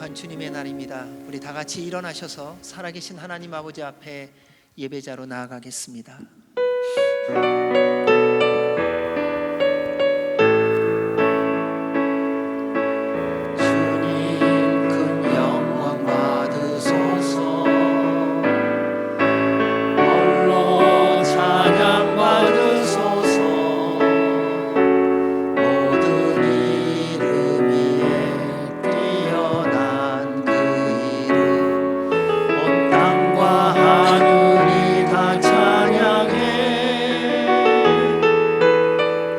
거룩한 주님의 날입니다. 우리 다 같이 일어나셔서 살아계신 하나님 아버지 앞에 예배자로 나아가겠습니다. 주님 큰 영광 받으소서. 홀로 찬양 받으소서. 모든 이름 위에 뛰어난 그 이름, 온 땅과 하늘이 다 찬양해.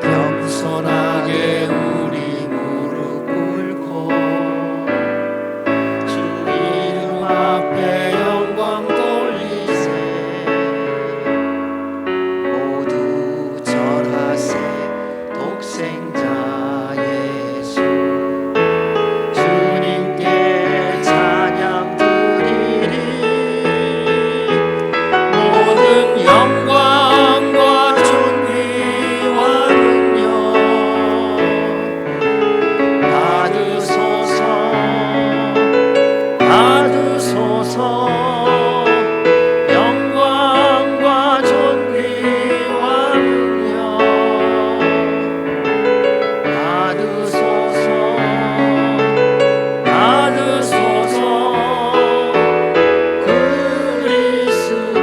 겸손하게 우리 무릎 꿇고 주 이름 앞에 영광 돌리세. 모두 절하세. 독생자 예수 주님께 찬양 드리리. 모든 영광과 존귀와 능력 받으소서. 받으소서. 영광과 존귀와 능력 받으소서. 받으소서. 그리스도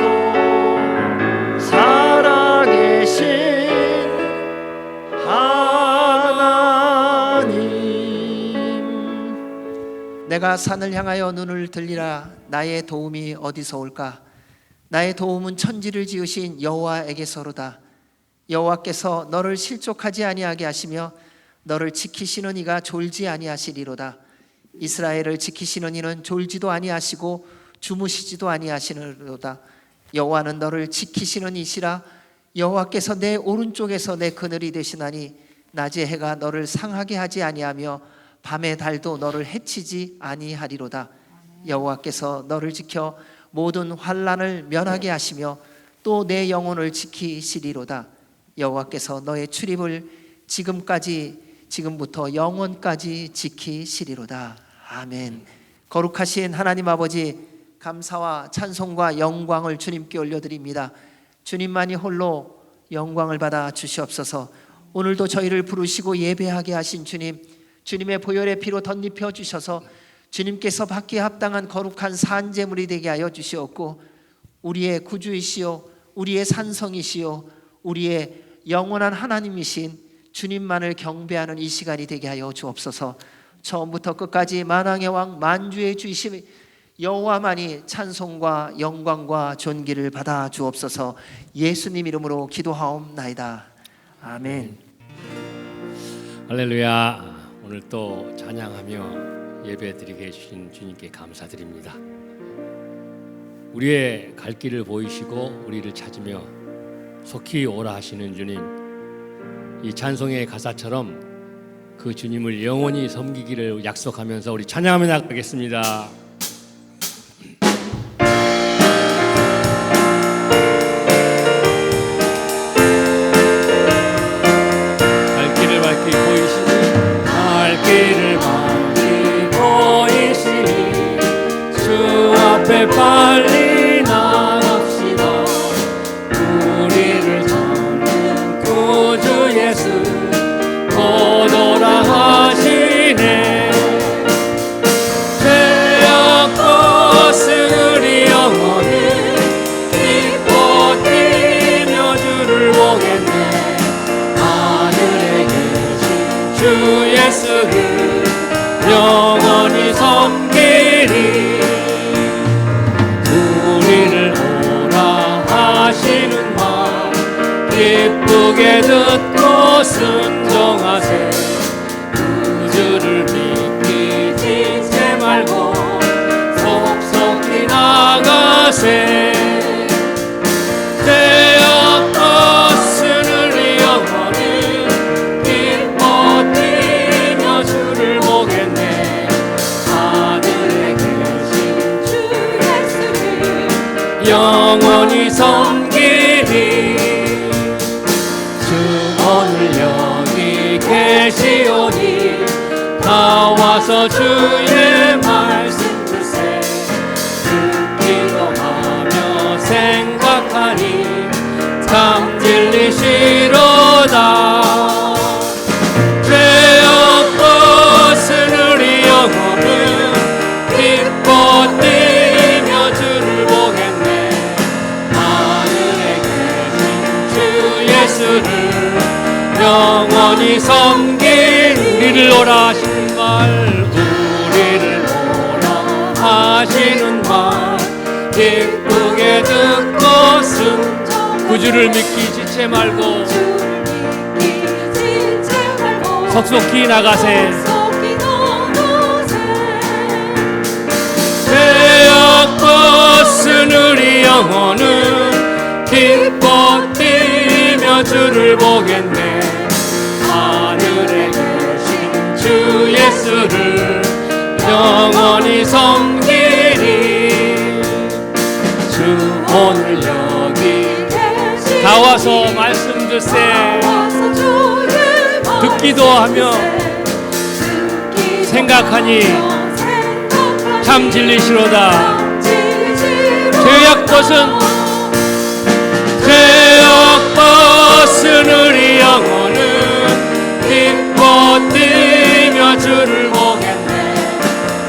살아계신 하나님. 내가 산을 향하여 눈을 들리라. 나의 도움이 어디서 올까? 나의 도움은 천지를 지으신 여호와에게서로다. 여호와께서 너를 실족하지 아니하게 하시며 너를 지키시는 이가 졸지 아니하시리로다. 이스라엘을 지키시는 이는 졸지도 아니하시고 주무시지도 아니하시리로다. 여호와는 너를 지키시는 이시라. 여호와께서 내 오른쪽에서 내 그늘이 되시나니 낮의 해가 너를 상하게 하지 아니하며 밤의 달도 너를 해치지 아니하리로다. 여호와께서 너를 지켜 모든 환난을 면하게 하시며 또 내 영혼을 지키시리로다. 여호와께서 너의 출입을 지금부터 영원까지 지키시리로다. 아멘. 거룩하신 하나님 아버지, 감사와 찬송과 영광을 주님께 올려드립니다. 주님만이 홀로 영광을 받아 주시옵소서. 오늘도 저희를 부르시고 예배하게 하신 주님, 주님의 보혈의 피로 덧입혀 주셔서 주님께서 받기에 합당한 거룩한 산제물이 되게 하여 주시옵고, 우리의 구주이시오, 우리의 산성이시오, 우리의 영원한 하나님이신 주님만을 경배하는 이 시간이 되게 하여 주옵소서. 처음부터 끝까지 만왕의 왕 만주의 주이신 여호와만이 찬송과 영광과 존귀를 받아 주옵소서. 예수님 이름으로 기도하옵나이다. 아멘. 할렐루야. 오늘 또 찬양하며 예배드리게 해주신 주님께 감사드립니다. 우리의 갈 길을 보이시고 우리를 찾으며 속히 오라 하시는 주님, 이 찬송의 가사처럼 그 주님을 영원히 섬기기를 약속하면서 우리 찬양하며 나가겠습니다. 갈 길을 밝히 보이시니, 갈 길을 밝히 보이시니 주 앞에 빨리 나갑시다. 우리를 찾는 구주 예수 곧 오라 하시네. 죄악 벗으리 영원히 기뻐 뛰며 주를 보겠네. 하늘에 계신 주 예수를 영원히 섬기리. 우리를 오라 하시는 말 기쁘게 듣고 순종하세. 구주를 믿기지 말고 속속히 나가세. 죄악 벗으리 영원히 기뻐 뛰며 주를 보겠네. 하늘에 계신 주 예수를 영원히 섬기리. 주 오늘 여기 계시 예수를 영원히 섬길 우리를 오라 하시는 말 우리를 오라 하시는 말 기쁘게 듣고 순종 구주를 믿기 지체 말고 속속히 나가세 죄악 벗은 우리 영혼은 기뻐 뛰며 주를 보겠네 하늘에 계신 주 예수를 영원히 섬기리 주 오늘 여기 다 와서 말씀 듣세 듣기도 하며 생각하니 참 진리시로다 죄악 벗은 우리 영혼은 기뻐 뛰며 주를 보겠네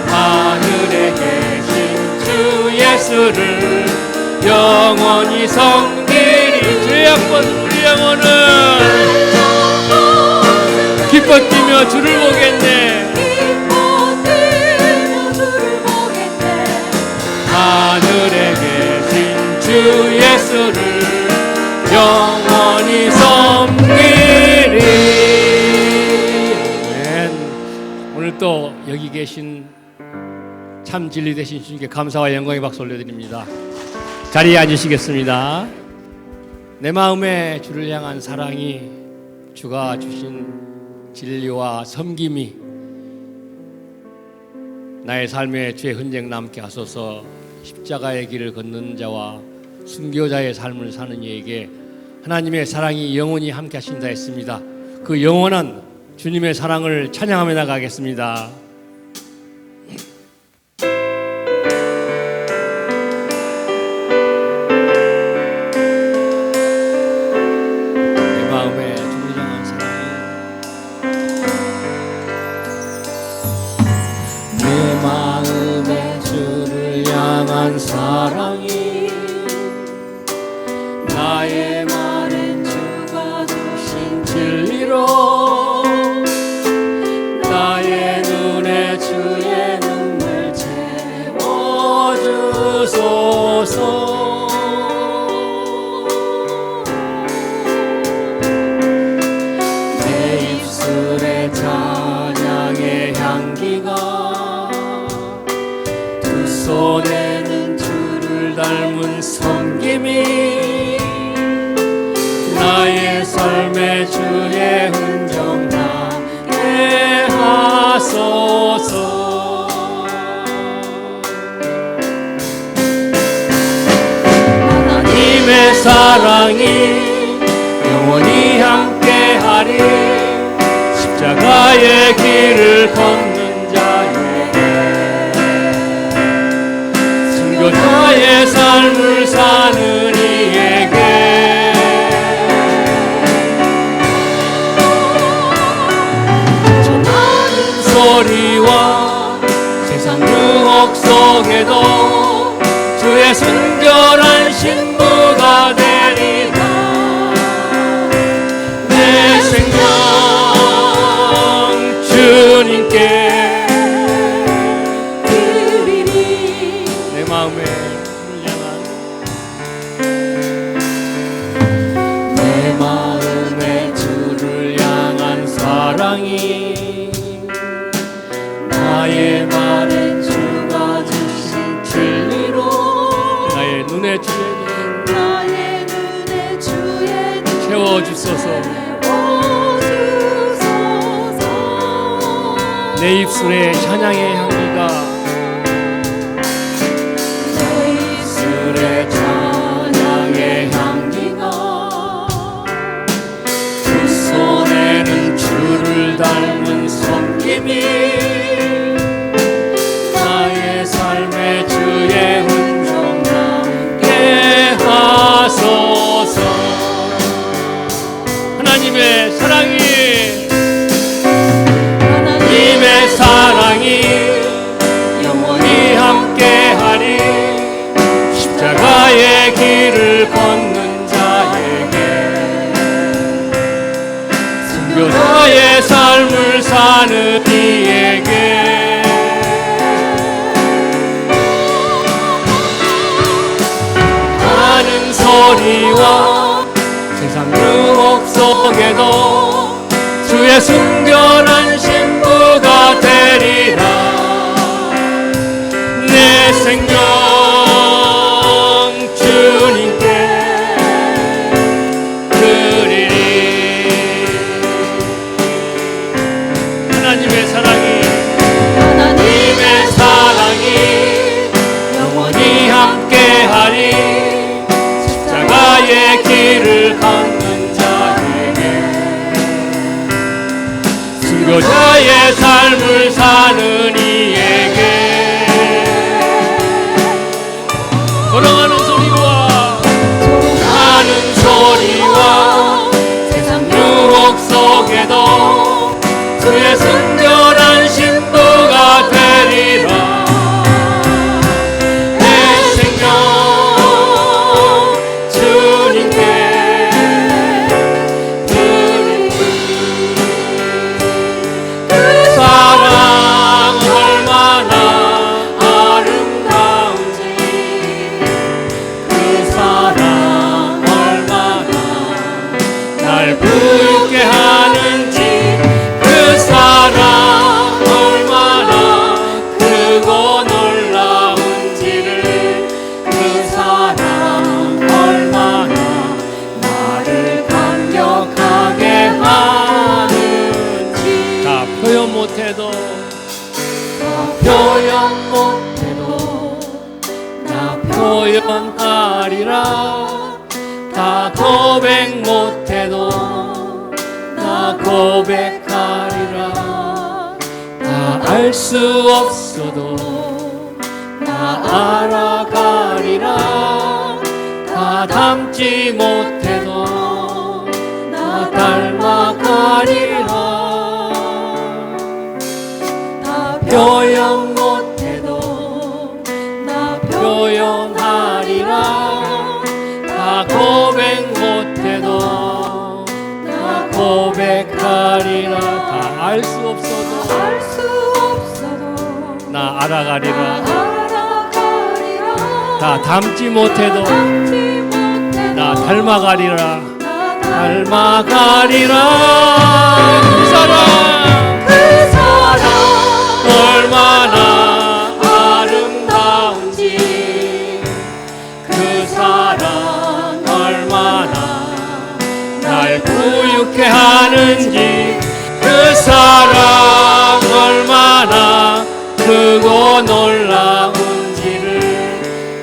하늘에 계신 주 예수를 영원히 섬기리 죄악 벗은 우리 영혼은 기뻐 뛰며 주를 보겠네 하늘에 계신 주 예수를 영원히 섬기리 아멘. 오늘 또 여기 계신 참 진리 되신 주님께 감사와 영광의 박수 올려드립니다. 자리에 앉으시겠습니다. 내 마음에 주를 향한 사랑이 주가 주신 진리와 섬김이 나의 삶에 주의 흔적 남게 하소서. 십자가의 길을 걷는 자와 순교자의 삶을 사는 이에게 하나님의 사랑이 영원히 함께 하신다 했습니다. 그 영원한 주님의 사랑을 찬양하며 나가겠습니다. 내 마음에 주를 향한 사랑이 내 마음에 주를 향한 사랑이 나의 말엔 주가 주신 진리로 나의 눈에 주의 눈물 채워주소서. 내 입술에 찬양의 향기가 두 손에는 주를 닮은 섬김이 나의 삶에 주의 흔적 나게 하소서. 하나님의 사랑이 영원히 함께하리 십자가의 길을 걷는 자에게 순교자의 삶을 사는 이에게 소리와 세상 유혹 속에도 주의 순결한 신부가 되리라. 내 생명 주님께 드리리. 내 마음에 주를 향한 내 마음에 주를 향한 사랑이 나의 말에 주가 주신 진리로 나의 눈에 주의 눈 채워주소서. 내 입술에 찬양의 향기가 내 입술에 찬양의 향기가 두 손에는 주를 닮은 섬김이 나의 삶에 주의 흔적 남게 하소서. 하나님의 사랑이 영원히 함께하리 십자가의 길을 걷는 자에게 사는 이에게 하는 소리와 세상 유혹 속에도 주의 순결한 신부가 되리라. 내 생명 주님께 드리리. 하나님의 사랑이 영원히 함께하리. 십자가의 길을 걷는 자에게 순교자의 삶을 사는 이에게 걸어가는 소리와 세상 유혹 속에도 주의 순결한 신부가 되리라. 내 생명 주님께 드리리. 그 사랑 얼마나 아름다운지, 그 사랑 날 부유케 하는지, 그 사랑 얼마나 크고 놀라운지를, 그 사랑 얼마나 나를 감격하게 하는지. 다 표현 못해도 나 표현하리라. 다 고백 못해도 나 고백하리라. 다 알 수 없어도 나 알아가리라. 다 담지 못해도 나 닮아가리라. 다 표현 못해도 나 표현하리라. 다 고백 못해도 나 고백하리라. 다 알 수 없어도 나 알아가리라. 다 담지 못해도 나 닮아가리라. 그 사랑 얼마나 아름다운지, 그 사랑 얼마나 날 부유케 하는지, 그 사랑 얼마나 크고 놀라운지를,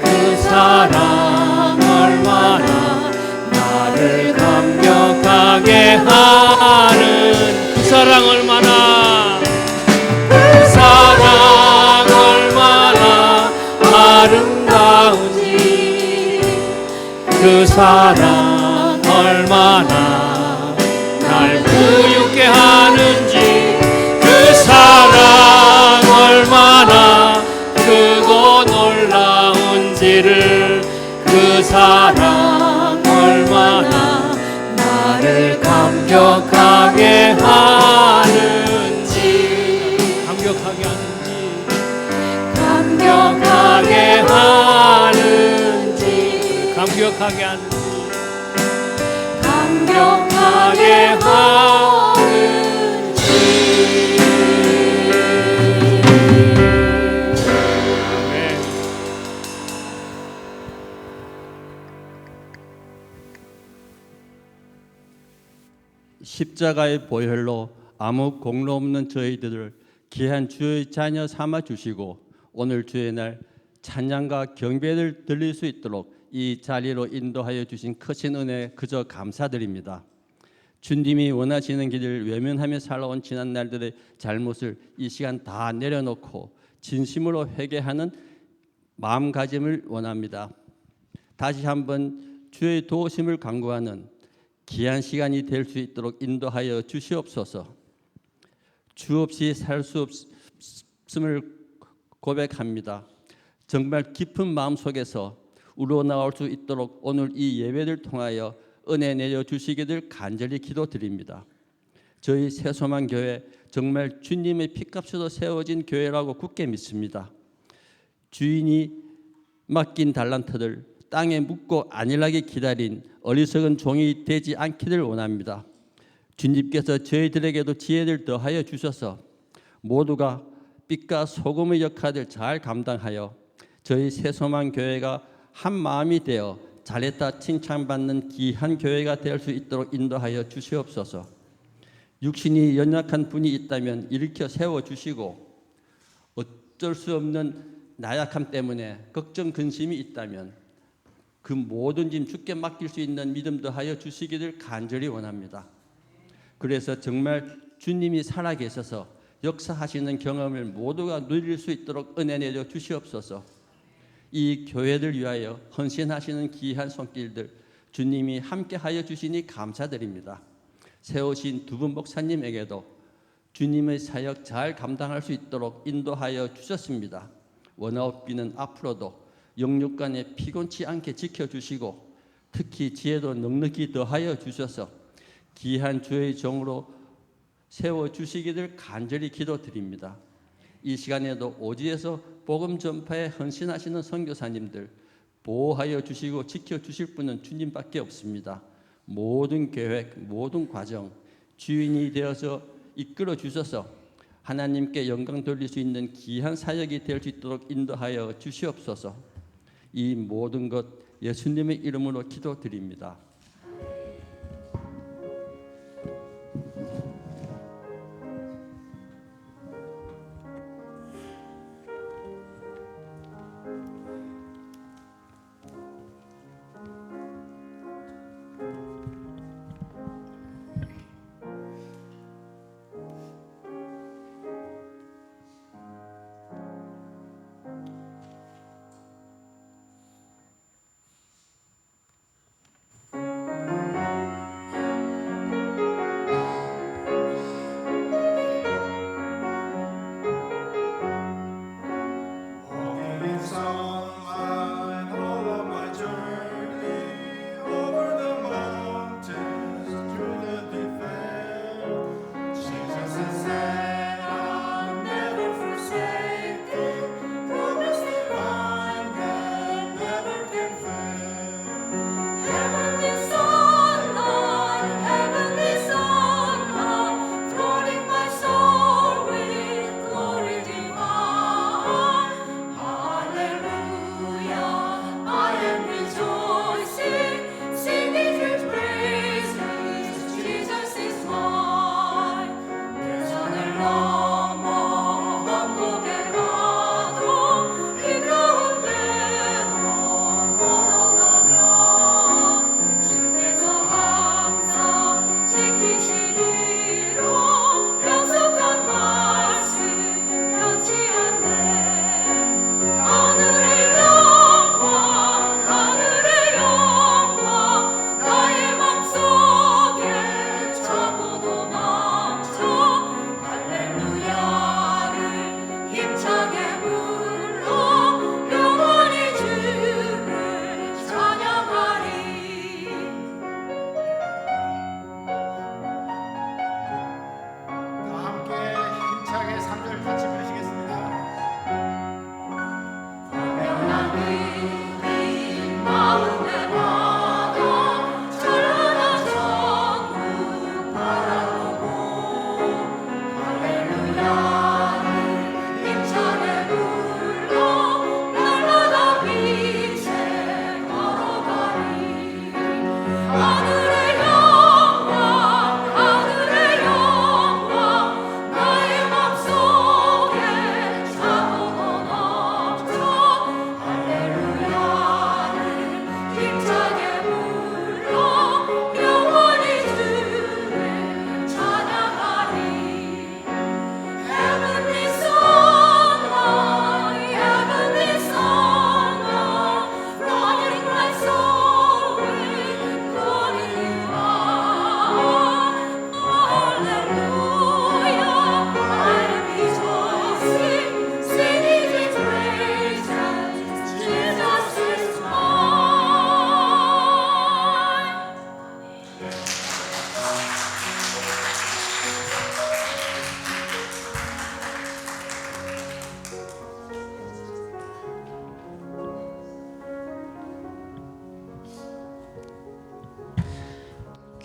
그 사랑 얼마나 나를 감격하게 하는, 그 사랑 얼마나, 그 사랑 얼마나 아름다운지, 그 사랑 얼마나 날 부유케 하는지, 그 사랑 얼마나 크고 놀라운지를, 그 사랑 얼마나 나를 감격하게 하는지, 감격하게 하는지, 감격하게 하는지. 십자가의 보혈로 아무 공로 없는 저희들을 귀한 주의 자녀 삼아 주시고 오늘 주의 날 찬양과 경배를 드릴 수 있도록 이 자리로 인도하여 주신 크신 은혜 그저 감사드립니다. 주님이 원하시는 길을 외면하며 살아온 지난 날들의 잘못을 이 시간 다 내려놓고 진심으로 회개하는 마음가짐을 원합니다. 다시 한번 주의 도우심을 간구하는 귀한 시간이 될 수 있도록 인도하여 주시옵소서. 주 없이 살 수 없음을 고백합니다. 정말 깊은 마음속에서 우러나올 수 있도록 오늘 이 예배를 통하여 은혜 내려 주시기를 간절히 기도드립니다. 저희 새소망교회 정말 주님의 피값으로 세워진 교회라고 굳게 믿습니다. 주인이 맡긴 달란트를 땅에 묻고 안일하게 기다린 어리석은 종이 되지 않기를 원합니다. 주님께서 저희들에게도 지혜를 더하여 주셔서 모두가 빛과 소금의 역할을 잘 감당하여 저희 새소망 교회가 한 마음이 되어 잘했다 칭찬받는 귀한 교회가 될 수 있도록 인도하여 주시옵소서. 육신이 연약한 분이 있다면 일으켜 세워주시고 어쩔 수 없는 나약함 때문에 걱정 근심이 있다면 그 모든 짐 주께 맡길 수 있는 믿음 더하여 주시기를 간절히 원합니다. 그래서 정말 주님이 살아계셔서 역사하시는 경험을 모두가 누릴 수 있도록 은혜 내려 주시옵소서. 이 교회를 위하여 헌신하시는 귀한 손길들 주님이 함께하여 주시니 감사드립니다. 세우신 두 분 목사님에게도 주님의 사역 잘 감당할 수 있도록 인도하여 주셨습니다. 원아웃비는 앞으로도 영육간에 피곤치 않게 지켜주시고 특히 지혜도 넉넉히 더하여 주셔서 귀한 주의 종으로 세워주시기를 간절히 기도드립니다. 이 시간에도 오지에서 복음 전파에 헌신하시는 선교사님들 보호하여 주시고 지켜주실 분은 주님밖에 없습니다. 모든 계획, 모든 과정 주인이 되어서 이끌어 주셔서 하나님께 영광 돌릴 수 있는 귀한 사역이 될 수 있도록 인도하여 주시옵소서. 이 모든 것 예수님의 이름으로 기도드립니다.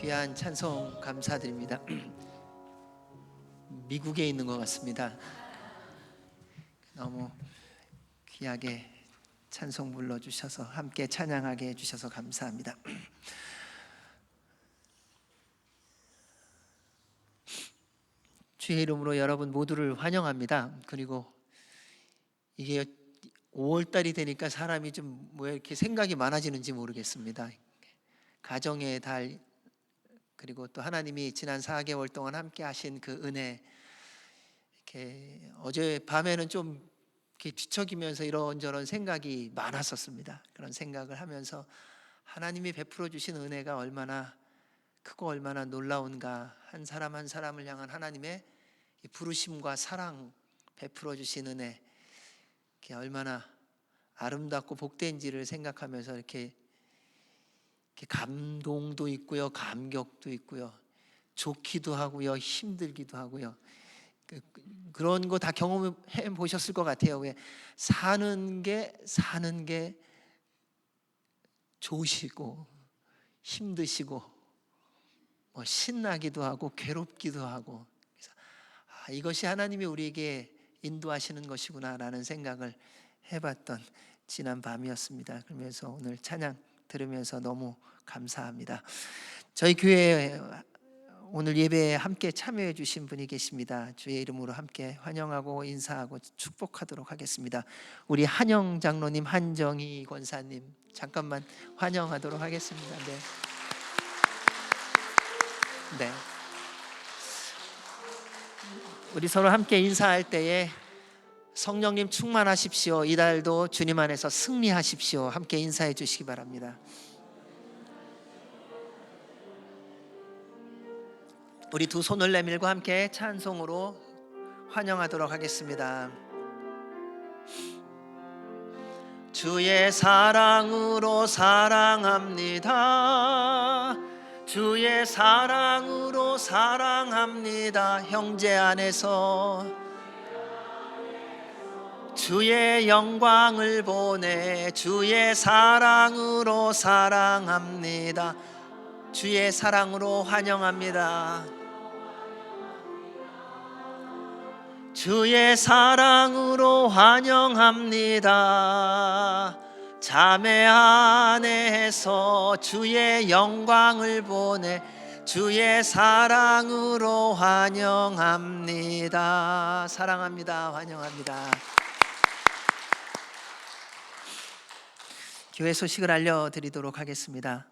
귀한 찬송 감사드립니다. 미국에 있는 것 같습니다. 너무 귀하게 찬송 불러주셔서 함께 찬양하게 해주셔서 감사합니다. 주의 이름으로 여러분 모두를 환영합니다. 그리고 이게 5월달이 되니까 사람이 좀 왜 이렇게 생각이 많아지는지 모르겠습니다. 가정의 달, 그리고 또 하나님이 지난 4개월 동안 함께 하신 그 은혜, 이렇게 어제 밤에는 좀 이렇게 뒤척이면서 이런저런 생각이 많았었습니다. 그런 생각을 하면서 하나님이 베풀어 주신 은혜가 얼마나 크고 얼마나 놀라운가, 한 사람 한 사람을 향한 하나님의 부르심과 사랑, 베풀어 주신 은혜, 이렇게 얼마나 아름답고 복된지를 생각하면서 이렇게 감동도 있고요, 감격도 있고요, 좋기도 하고요, 힘들기도 하고요. 그런 거 다 경험해 보셨을 것 같아요. 왜 사는 게 좋으시고 힘드시고 뭐 신나기도 하고 괴롭기도 하고, 그래서 이것이 하나님이 우리에게 인도하시는 것이구나라는 생각을 해봤던 지난 밤이었습니다. 그러면서 오늘 찬양 들으면서 너무 감사합니다. 저희 교회에 오늘 예배에 함께 참여해 주신 분이 계십니다. 주의 이름으로 함께 환영하고 인사하고 축복하도록 하겠습니다. 우리 한영 장로님, 한정희 권사님 잠깐만 환영하도록 하겠습니다. 네. 우리 서로 함께 인사할 때에 성령님 충만하십시오, 이달도 주님 안에서 승리하십시오, 함께 인사해 주시기 바랍니다. 우리 두 손을 내밀고 함께 찬송으로 환영하도록 하겠습니다. 주의 사랑으로 사랑합니다. 주의 사랑으로 사랑합니다. 형제 안에서 주의 영광을 보내 주의 사랑으로 사랑합니다. 주의 사랑으로 환영합니다. 주의 사랑으로 환영합니다. 자매 안에서 주의 영광을 보내 주의 사랑으로 환영합니다. 사랑합니다. 환영합니다. 교회 소식을 알려드리도록 하겠습니다.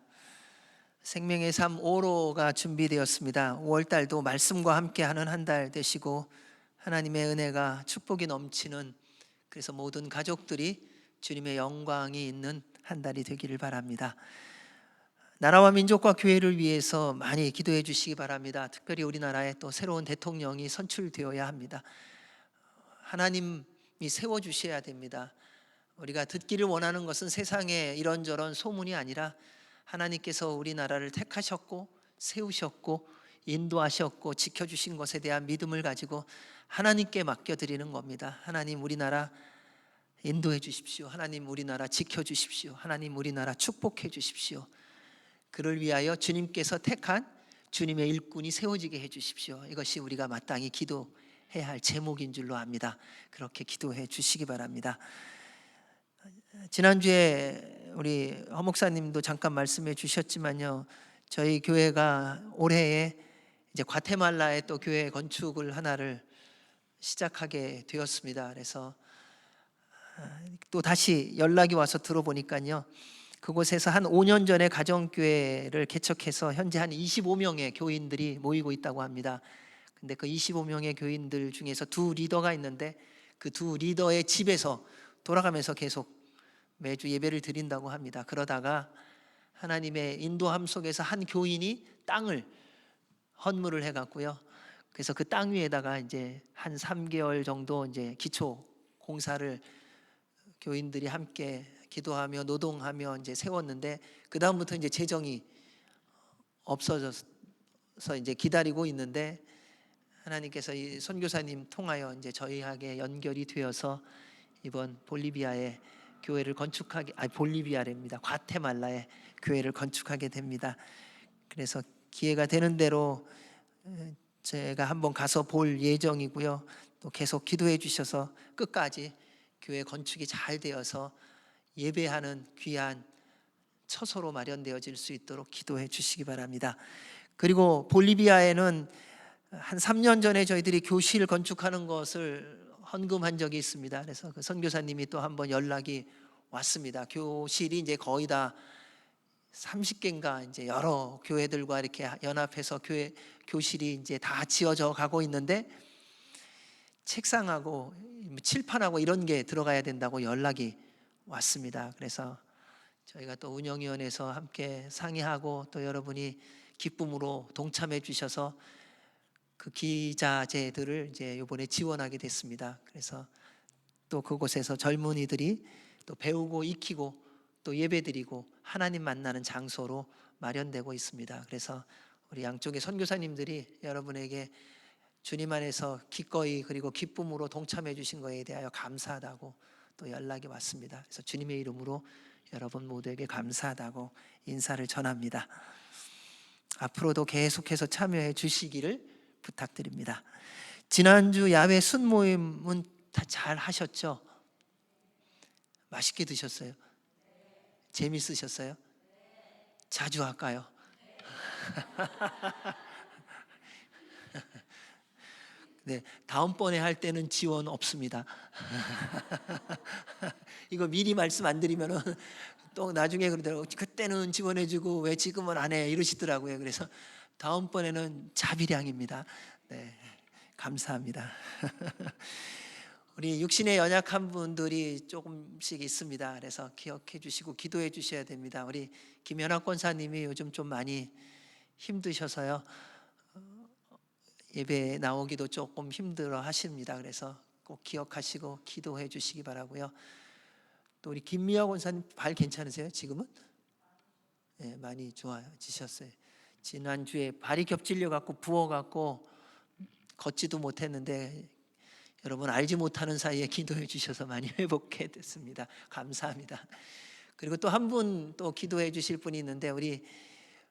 생명의 삶 5로가 준비되었습니다. 5월달도 말씀과 함께하는 한 달 되시고 하나님의 은혜가 축복이 넘치는, 그래서 모든 가족들이 주님의 영광이 있는 한 달이 되기를 바랍니다. 나라와 민족과 교회를 위해서 많이 기도해 주시기 바랍니다. 특별히 우리나라에 또 새로운 대통령이 선출되어야 합니다. 하나님이 세워주셔야 됩니다. 우리가 듣기를 원하는 것은 세상의 이런저런 소문이 아니라 하나님께서 우리나라를 택하셨고 세우셨고 인도하셨고 지켜주신 것에 대한 믿음을 가지고 하나님께 맡겨드리는 겁니다. 하나님 우리나라 인도해 주십시오. 하나님 우리나라 지켜주십시오. 하나님 우리나라 축복해 주십시오. 그를 위하여 주님께서 택한 주님의 일꾼이 세워지게 해 주십시오. 이것이 우리가 마땅히 기도해야 할 제목인 줄로 압니다. 그렇게 기도해 주시기 바랍니다. 지난주에 우리 허 목사님도 잠깐 말씀해 주셨지만요, 저희 교회가 올해에 이제 과테말라에 또 교회 건축을 하나를 시작하게 되었습니다. 그래서 또 다시 연락이 와서 들어보니까요, 그곳에서 한 5년 전에 가정교회를 개척해서 현재 한 25명의 교인들이 모이고 있다고 합니다. 근데 그 25명의 교인들 중에서 두 리더가 있는데 그 두 리더의 집에서 돌아가면서 계속 매주 예배를 드린다고 합니다. 그러다가 하나님의 인도함 속에서 한 교인이 땅을 헌물을 해갖고요, 그래서 그 땅 위에다가 이제 한 3개월 정도 이제 기초 공사를 교인들이 함께 기도하며 노동하며 이제 세웠는데, 그 다음부터 이제 재정이 없어져서 이제 기다리고 있는데, 하나님께서 이 선교사님 통하여 이제 저희에게 연결이 되어서 이번 볼리비아에 교회를 건축하게, 볼리비아랍니다. 과테말라에 교회를 건축하게 됩니다. 그래서 기회가 되는 대로 제가 한번 가서 볼 예정이고요. 또 계속 기도해 주셔서 끝까지 교회 건축이 잘 되어서 예배하는 귀한 처소로 마련되어질 수 있도록 기도해 주시기 바랍니다. 그리고 볼리비아에는 한 3년 전에 저희들이 교실 건축하는 것을 헌금한 적이 있습니다. 그래서 그 선교사님이 또 한번 연락이 왔습니다. 교실이 이제 거의 다 30개인가 이제 여러 교회들과 이렇게 연합해서 교실이 이제 다 지어져 가고 있는데 책상하고 칠판하고 이런 게 들어가야 된다고 연락이 왔습니다. 그래서 저희가 또 운영위원회에서 함께 상의하고 또 여러분이 기쁨으로 동참해 주셔서 그 기자재들을 이제 이번에 지원하게 됐습니다. 그래서 또 그곳에서 젊은이들이 또 배우고 익히고 또 예배드리고 하나님 만나는 장소로 마련되고 있습니다. 그래서 우리 양쪽의 선교사님들이 여러분에게 주님 안에서 기꺼이 그리고 기쁨으로 동참해 주신 것에 대하여 감사하다고 또 연락이 왔습니다. 그래서 주님의 이름으로 여러분 모두에게 감사하다고 인사를 전합니다. 앞으로도 계속해서 참여해 주시기를 부탁드립니다. 지난주 야외 순모임은 다 잘 하셨죠? 맛있게 드셨어요? 재밌으셨어요? 자주 할까요? 네, 다음번에 할 때는 지원 없습니다. 이거 미리 말씀 안 드리면은 또 나중에 그러더라고요. 그때는 지원해주고 왜 지금은 안 해? 이러시더라고요. 그래서 다음번에는 자비량입니다. 네, 감사합니다. 우리 육신에 연약한 분들이 조금씩 있습니다. 그래서 기억해 주시고 기도해 주셔야 됩니다. 우리 김연학 권사님이 요즘 좀 많이 힘드셔서요. 예배 나오기도 조금 힘들어 하십니다. 그래서 꼭 기억하시고 기도해 주시기 바라고요. 또 우리 김미화 권사님 발 괜찮으세요? 지금은? 네, 많이 좋아지셨어요. 지난주에 발이 겹질려 갖고 부어 갖고 걷지도 못했는데 여러분 알지 못하는 사이에 기도해 주셔서 많이 회복해 됐습니다. 감사합니다. 그리고 또 한 분 또 기도해 주실 분이 있는데 우리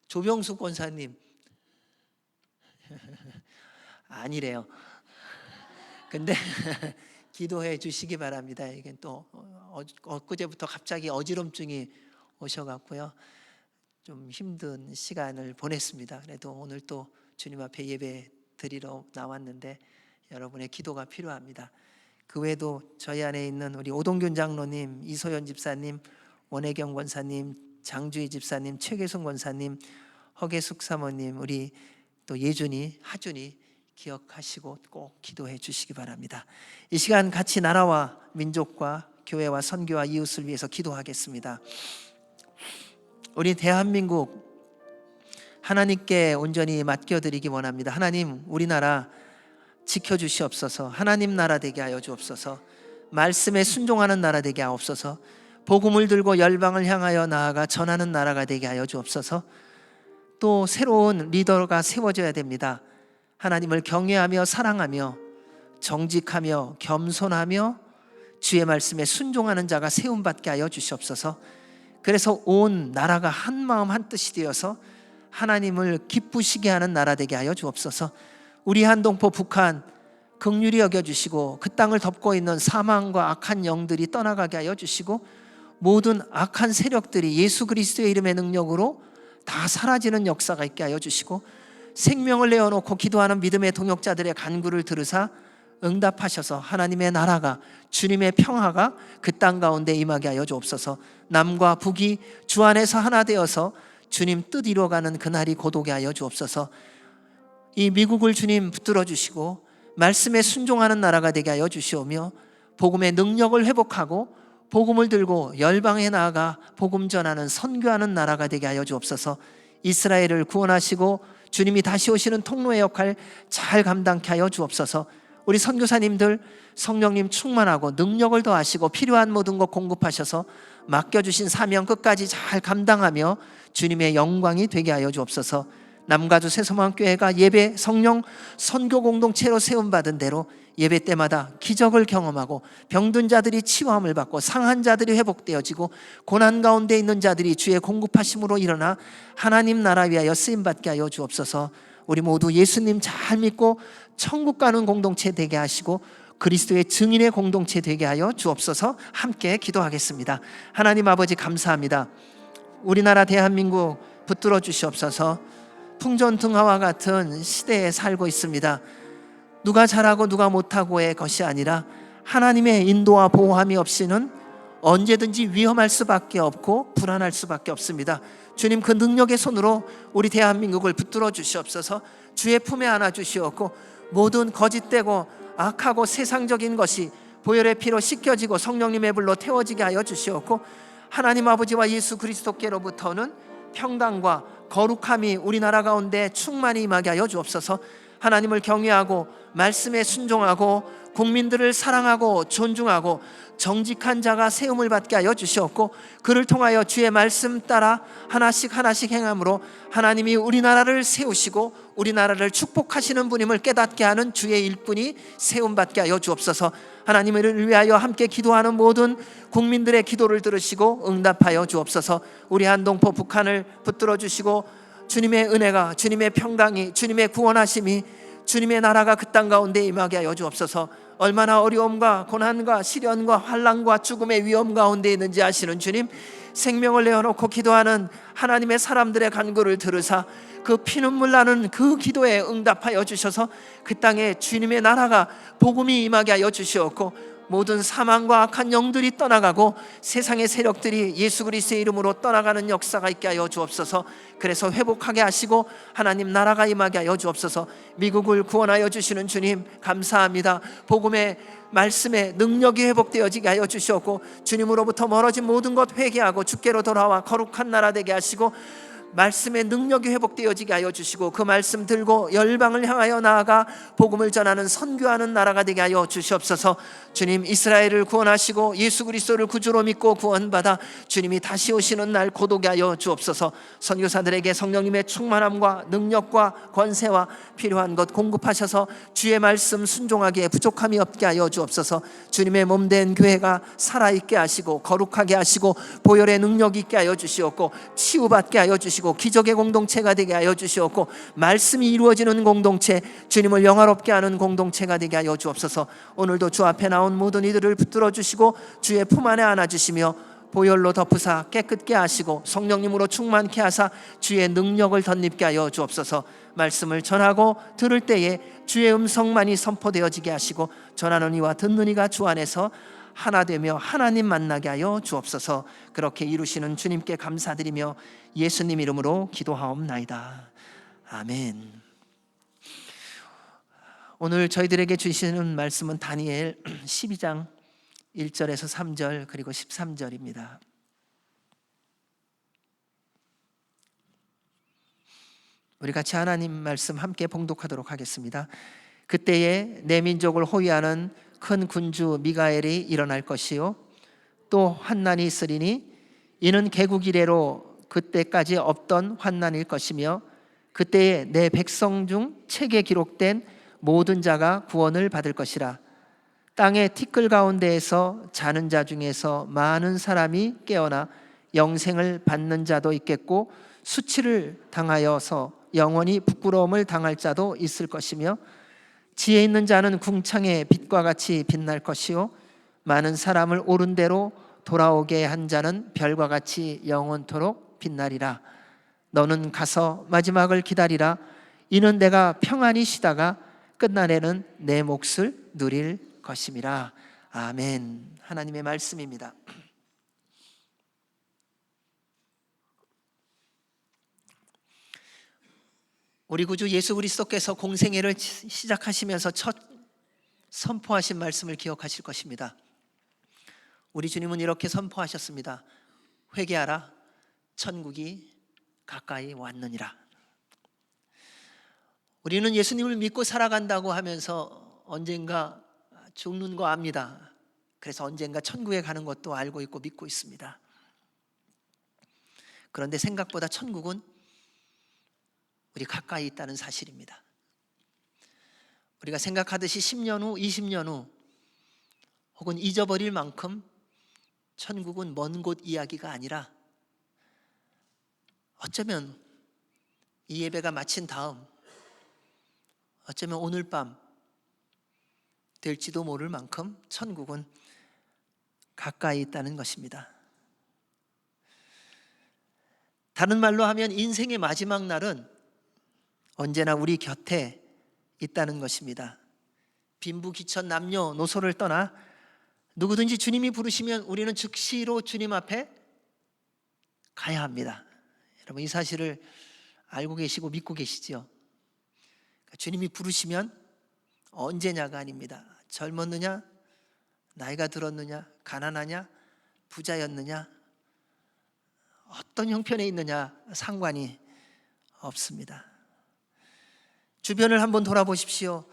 조병수 권사님 아니래요. 근데 기도해 주시기 바랍니다. 이게 또 엊그제부터 갑자기 어지럼증이 오셔갖고요. 좀 힘든 시간을 보냈습니다. 그래도 오늘 또 주님 앞에 예배 드리러 나왔는데 여러분의 기도가 필요합니다. 그 외에도 저희 안에 있는 우리 오동균 장로님, 이소연 집사님, 원혜경 권사님, 장주희 집사님, 최계순 권사님, 허계숙 사모님, 우리 또 예준이, 하준이 기억하시고 꼭 기도해 주시기 바랍니다. 이 시간 같이 나라와 민족과 교회와 선교와 이웃을 위해서 기도하겠습니다. 우리 대한민국 하나님께 온전히 맡겨드리기 원합니다. 하나님, 우리나라 지켜주시옵소서. 하나님 나라 되게 하여 주옵소서. 말씀에 순종하는 나라 되게 하옵소서. 복음을 들고 열방을 향하여 나아가 전하는 나라가 되게 하여 주옵소서. 또 새로운 리더가 세워져야 됩니다. 하나님을 경외하며 사랑하며 정직하며 겸손하며 주의 말씀에 순종하는 자가 세움받게 하여 주시옵소서. 그래서 온 나라가 한 마음 한 뜻이 되어서 하나님을 기쁘시게 하는 나라 되게 하여 주옵소서. 우리 한동포 북한 긍휼히 여겨주시고 그 땅을 덮고 있는 사망과 악한 영들이 떠나가게 하여 주시고 모든 악한 세력들이 예수 그리스도의 이름의 능력으로 다 사라지는 역사가 있게 하여 주시고 생명을 내어놓고 기도하는 믿음의 동역자들의 간구를 들으사 응답하셔서 하나님의 나라가 주님의 평화가 그 땅 가운데 임하게 하여 주옵소서. 남과 북이 주 안에서 하나 되어서 주님 뜻 이루어가는 그날이 고도게 하여 주옵소서. 이 미국을 주님 붙들어 주시고 말씀에 순종하는 나라가 되게 하여 주시오며 복음의 능력을 회복하고 복음을 들고 열방에 나아가 복음 전하는 선교하는 나라가 되게 하여 주옵소서. 이스라엘을 구원하시고 주님이 다시 오시는 통로의 역할 잘 감당케 하여 주옵소서. 우리 선교사님들 성령님 충만하고 능력을 더하시고 필요한 모든 것 공급하셔서 맡겨주신 사명 끝까지 잘 감당하며 주님의 영광이 되게 하여 주옵소서. 남가주 새소망교회가 예배 성령 선교 공동체로 세움받은 대로 예배 때마다 기적을 경험하고 병든 자들이 치유함을 받고 상한 자들이 회복되어지고 고난 가운데 있는 자들이 주의 공급하심으로 일어나 하나님 나라 위하여 쓰임받게 하여 주옵소서. 우리 모두 예수님 잘 믿고 천국 가는 공동체 되게 하시고 그리스도의 증인의 공동체 되게 하여 주옵소서. 함께 기도하겠습니다. 하나님 아버지 감사합니다. 우리나라 대한민국 붙들어 주시옵소서. 풍전등화와 같은 시대에 살고 있습니다. 누가 잘하고 누가 못하고의 것이 아니라 하나님의 인도와 보호함이 없이는 언제든지 위험할 수밖에 없고 불안할 수밖에 없습니다. 주님, 그 능력의 손으로 우리 대한민국을 붙들어 주시옵소서. 주의 품에 안아 주시옵고 모든 거짓되고 악하고 세상적인 것이 보혈의 피로 씻겨지고 성령님의 불로 태워지게 하여 주시옵고 하나님 아버지와 예수 그리스도께로부터는 평강과 거룩함이 우리나라 가운데 충만히 임하게 하여 주옵소서. 하나님을 경외하고 말씀에 순종하고 국민들을 사랑하고 존중하고 정직한 자가 세움을 받게 하여 주시옵고 그를 통하여 주의 말씀 따라 하나씩 행함으로 하나님이 우리나라를 세우시고 우리나라를 축복하시는 분임을 깨닫게 하는 주의 일꾼이 세움받게 하여 주옵소서. 하나님을 위하여 함께 기도하는 모든 국민들의 기도를 들으시고 응답하여 주옵소서. 우리 한동포 북한을 붙들어 주시고 주님의 은혜가, 주님의 평강이, 주님의 구원하심이, 주님의 나라가 그 땅 가운데 임하게 하여 주옵소서. 얼마나 어려움과 고난과 시련과 환난과 죽음의 위험 가운데 있는지 아시는 주님, 생명을 내어놓고 기도하는 하나님의 사람들의 간구를 들으사 그 피눈물 나는 그 기도에 응답하여 주셔서 그 땅에 주님의 나라가 복음이 임하게 하여 주시옵고 모든 사망과 악한 영들이 떠나가고 세상의 세력들이 예수 그리스도의 이름으로 떠나가는 역사가 있게 하여 주옵소서. 그래서 회복하게 하시고 하나님 나라가 임하게 하여 주옵소서. 미국을 구원하여 주시는 주님 감사합니다. 복음의 말씀에 능력이 회복되어지게 하여 주시옵고 주님으로부터 멀어진 모든 것 회개하고 주께로 돌아와 거룩한 나라 되게 하시고 말씀의 능력이 회복되어지게 하여 주시고 그 말씀 들고 열방을 향하여 나아가 복음을 전하는 선교하는 나라가 되게 하여 주시옵소서. 주님, 이스라엘을 구원하시고 예수 그리스도를 구주로 믿고 구원받아 주님이 다시 오시는 날 고독게 하여 주옵소서. 선교사들에게 성령님의 충만함과 능력과 권세와 필요한 것 공급하셔서 주의 말씀 순종하기에 부족함이 없게 하여 주옵소서. 주님의 몸된 교회가 살아있게 하시고 거룩하게 하시고 보혈의 능력이 있게 하여 주시옵고 치유받게 하여 주시고 기적의 공동체가 되게 하여 주시옵고 말씀이 이루어지는 공동체, 주님을 영화롭게 하는 공동체가 되게 하여 주옵소서. 오늘도 주 앞에 나온 모든 이들을 붙들어 주시고 주의 품 안에 안아주시며 보혈로 덮으사 깨끗게 하시고 성령님으로 충만케 하사 주의 능력을 덧입게 하여 주옵소서. 말씀을 전하고 들을 때에 주의 음성만이 선포되어지게 하시고 전하는 이와 듣는 이가 주 안에서 하나 되며 하나님 만나게 하여 주옵소서. 그렇게 이루시는 주님께 감사드리며 예수님 이름으로 기도하옵나이다. 아멘. 오늘 저희들에게 주시는 말씀은 다니엘 12장 1절에서 3절 그리고 13절입니다. 우리 같이 하나님 말씀 함께 봉독하도록 하겠습니다. 그때에 내 민족을 호위하는 큰 군주 미가엘이 일어날 것이요 또 환난이 있으리니 이는 개국 이래로 그때까지 없던 환난일 것이며 그때에 내 백성 중 책에 기록된 모든 자가 구원을 받을 것이라. 땅의 티끌 가운데에서 자는 자 중에서 많은 사람이 깨어나 영생을 받는 자도 있겠고 수치를 당하여서 영원히 부끄러움을 당할 자도 있을 것이며 지혜 있는 자는 궁창의 빛과 같이 빛날 것이요 많은 사람을 옳은 대로 돌아오게 한 자는 별과 같이 영원토록 빛나리라. 너는 가서 마지막을 기다리라. 이는 내가 평안히 쉬다가 끝날에는 내 몫을 누릴 것임이라. 아멘. 하나님의 말씀입니다. 우리 구주 예수 그리스도께서 공생애를 시작하시면서 첫 선포하신 말씀을 기억하실 것입니다. 우리 주님은 이렇게 선포하셨습니다. 회개하라, 천국이 가까이 왔느니라. 우리는 예수님을 믿고 살아간다고 하면서 언젠가 죽는 거 압니다. 그래서 언젠가 천국에 가는 것도 알고 있고 믿고 있습니다. 그런데 생각보다 천국은 우리 가까이 있다는 사실입니다. 우리가 생각하듯이 10년 후, 20년 후 혹은 잊어버릴 만큼 천국은 먼 곳 이야기가 아니라 어쩌면 이 예배가 마친 다음, 어쩌면 오늘 밤 될지도 모를 만큼 천국은 가까이 있다는 것입니다. 다른 말로 하면 인생의 마지막 날은 언제나 우리 곁에 있다는 것입니다. 빈부귀천 남녀노소를 떠나 누구든지 주님이 부르시면 우리는 즉시로 주님 앞에 가야 합니다. 여러분, 이 사실을 알고 계시고 믿고 계시지요? 주님이 부르시면 언제냐가 아닙니다. 젊었느냐, 나이가 들었느냐, 가난하냐, 부자였느냐, 어떤 형편에 있느냐 상관이 없습니다. 주변을 한번 돌아보십시오.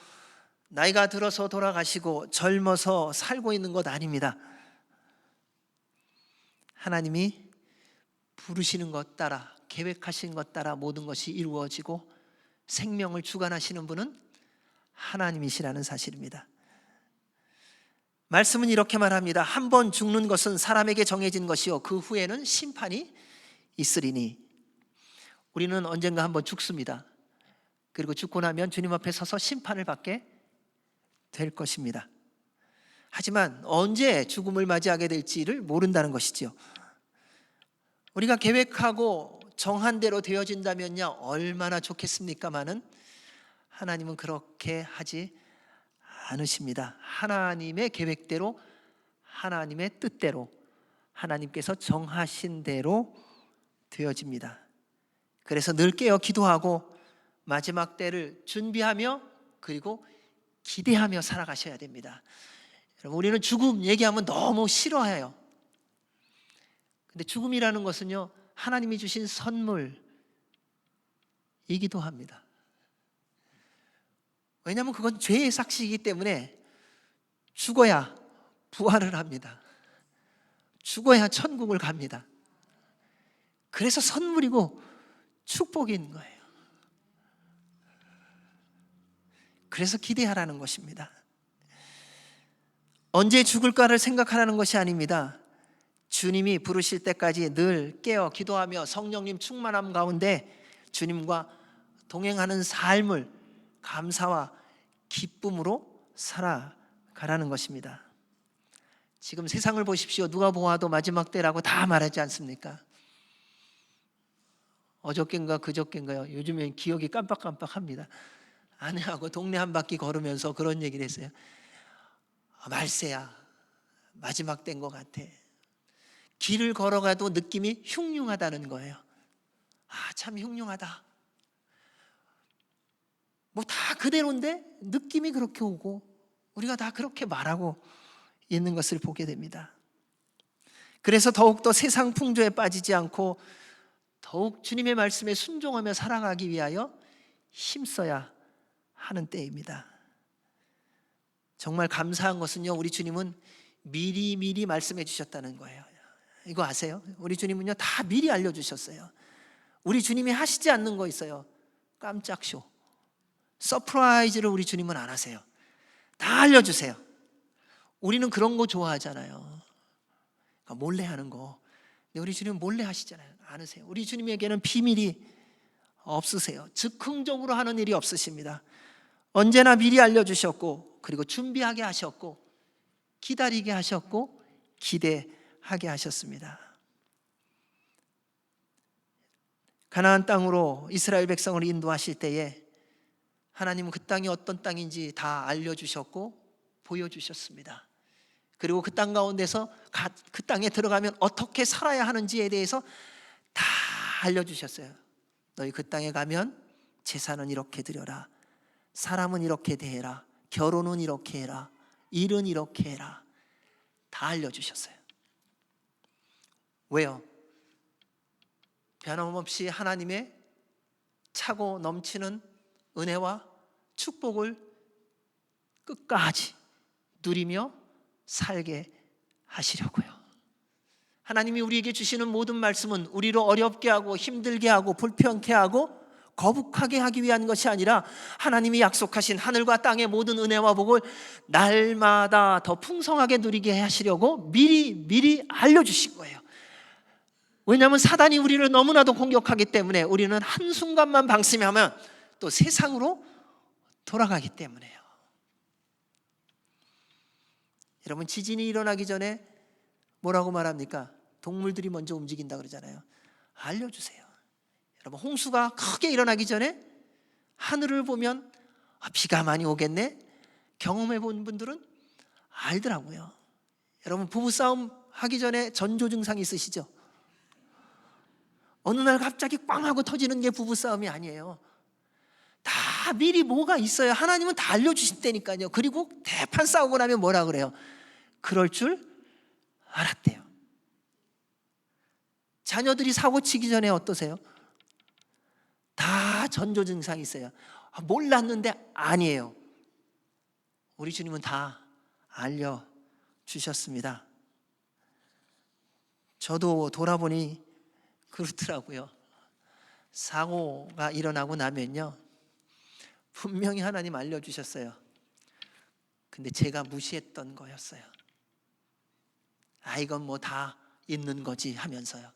나이가 들어서 돌아가시고 젊어서 살고 있는 것 아닙니다. 하나님이 부르시는 것 따라, 계획하신 것 따라 모든 것이 이루어지고 생명을 주관하시는 분은 하나님이시라는 사실입니다. 말씀은 이렇게 말합니다. 한 번 죽는 것은 사람에게 정해진 것이요 그 후에는 심판이 있으리니. 우리는 언젠가 한번 죽습니다. 그리고 죽고 나면 주님 앞에 서서 심판을 받게 될 것입니다. 하지만 언제 죽음을 맞이하게 될지를 모른다는 것이죠. 우리가 계획하고 정한 대로 되어진다면요 얼마나 좋겠습니까마는 하나님은 그렇게 하지 않으십니다. 하나님의 계획대로, 하나님의 뜻대로, 하나님께서 정하신 대로 되어집니다. 그래서 늘 깨어 기도하고 마지막 때를 준비하며 그리고 기대하며 살아가셔야 됩니다. 여러분, 우리는 죽음 얘기하면 너무 싫어해요. 근데 죽음이라는 것은요 하나님이 주신 선물이기도 합니다. 왜냐하면 그건 죄의 삭시이기 때문에 죽어야 부활을 합니다. 죽어야 천국을 갑니다. 그래서 선물이고 축복인 거예요. 그래서 기대하라는 것입니다. 언제 죽을까를 생각하라는 것이 아닙니다. 주님이 부르실 때까지 늘 깨어 기도하며 성령님 충만함 가운데 주님과 동행하는 삶을 감사와 기쁨으로 살아가라는 것입니다. 지금 세상을 보십시오. 누가 보아도 마지막 때라고 다 말하지 않습니까? 어저께인가 그저께인가요? 요즘엔 기억이 깜빡깜빡합니다. 아내하고 동네 한 바퀴 걸으면서 그런 얘기를 했어요. 말세야, 마지막 때인 것 같아. 길을 걸어가도 느낌이 흉흉하다는 거예요. 참 흉흉하다. 뭐 다 그대로인데 느낌이 그렇게 오고 우리가 다 그렇게 말하고 있는 것을 보게 됩니다. 그래서 더욱더 세상 풍조에 빠지지 않고 더욱 주님의 말씀에 순종하며 살아가기 위하여 힘써야 하는 때입니다. 정말 감사한 것은요 우리 주님은 미리 말씀해 주셨다는 거예요. 이거 아세요? 우리 주님은요 다 미리 알려주셨어요. 우리 주님이 하시지 않는 거 있어요. 깜짝 쇼, 서프라이즈를 우리 주님은 안 하세요. 다 알려주세요. 우리는 그런 거 좋아하잖아요. 그러니까 몰래 하는 거. 근데 우리 주님은 몰래 하시잖아요. 안 하세요. 우리 주님에게는 비밀이 없으세요. 즉흥적으로 하는 일이 없으십니다. 언제나 미리 알려주셨고 그리고 준비하게 하셨고 기다리게 하셨고 기대하게 하셨습니다. 가나안 땅으로 이스라엘 백성을 인도하실 때에 하나님은 그 땅이 어떤 땅인지 다 알려주셨고 보여주셨습니다. 그리고 그 땅 가운데서 그 땅에 들어가면 어떻게 살아야 하는지에 대해서 다 알려주셨어요. 너희 그 땅에 가면 제사는 이렇게 드려라, 사람은 이렇게 대해라, 결혼은 이렇게 해라, 일은 이렇게 해라. 다 알려주셨어요. 왜요? 변함없이 하나님의 차고 넘치는 은혜와 축복을 끝까지 누리며 살게 하시려고요. 하나님이 우리에게 주시는 모든 말씀은 우리를 어렵게 하고 힘들게 하고 불편케 하고 거북하게 하기 위한 것이 아니라 하나님이 약속하신 하늘과 땅의 모든 은혜와 복을 날마다 더 풍성하게 누리게 하시려고 미리 알려주신 거예요. 왜냐하면 사단이 우리를 너무나도 공격하기 때문에 우리는 한순간만 방심하면 또 세상으로 돌아가기 때문에요. 여러분, 지진이 일어나기 전에 뭐라고 말합니까? 동물들이 먼저 움직인다 그러잖아요. 알려주세요. 여러분, 홍수가 크게 일어나기 전에 하늘을 보면 비가 많이 오겠네? 경험해 본 분들은 알더라고요. 여러분, 부부싸움 하기 전에 전조 증상이 있으시죠? 어느 날 갑자기 꽝 하고 터지는 게 부부싸움이 아니에요. 다 미리 뭐가 있어요. 하나님은 다 알려주신다니까요. 그리고 대판 싸우고 나면 뭐라 그래요? 그럴 줄 알았대요. 자녀들이 사고 치기 전에 어떠세요? 다 전조 증상이 있어요. 몰랐는데 아니에요. 우리 주님은 다 알려주셨습니다. 저도 돌아보니 그렇더라고요. 사고가 일어나고 나면요, 분명히 하나님 알려주셨어요. 근데 제가 무시했던 거였어요. 이건 뭐 다 있는 거지 하면서요.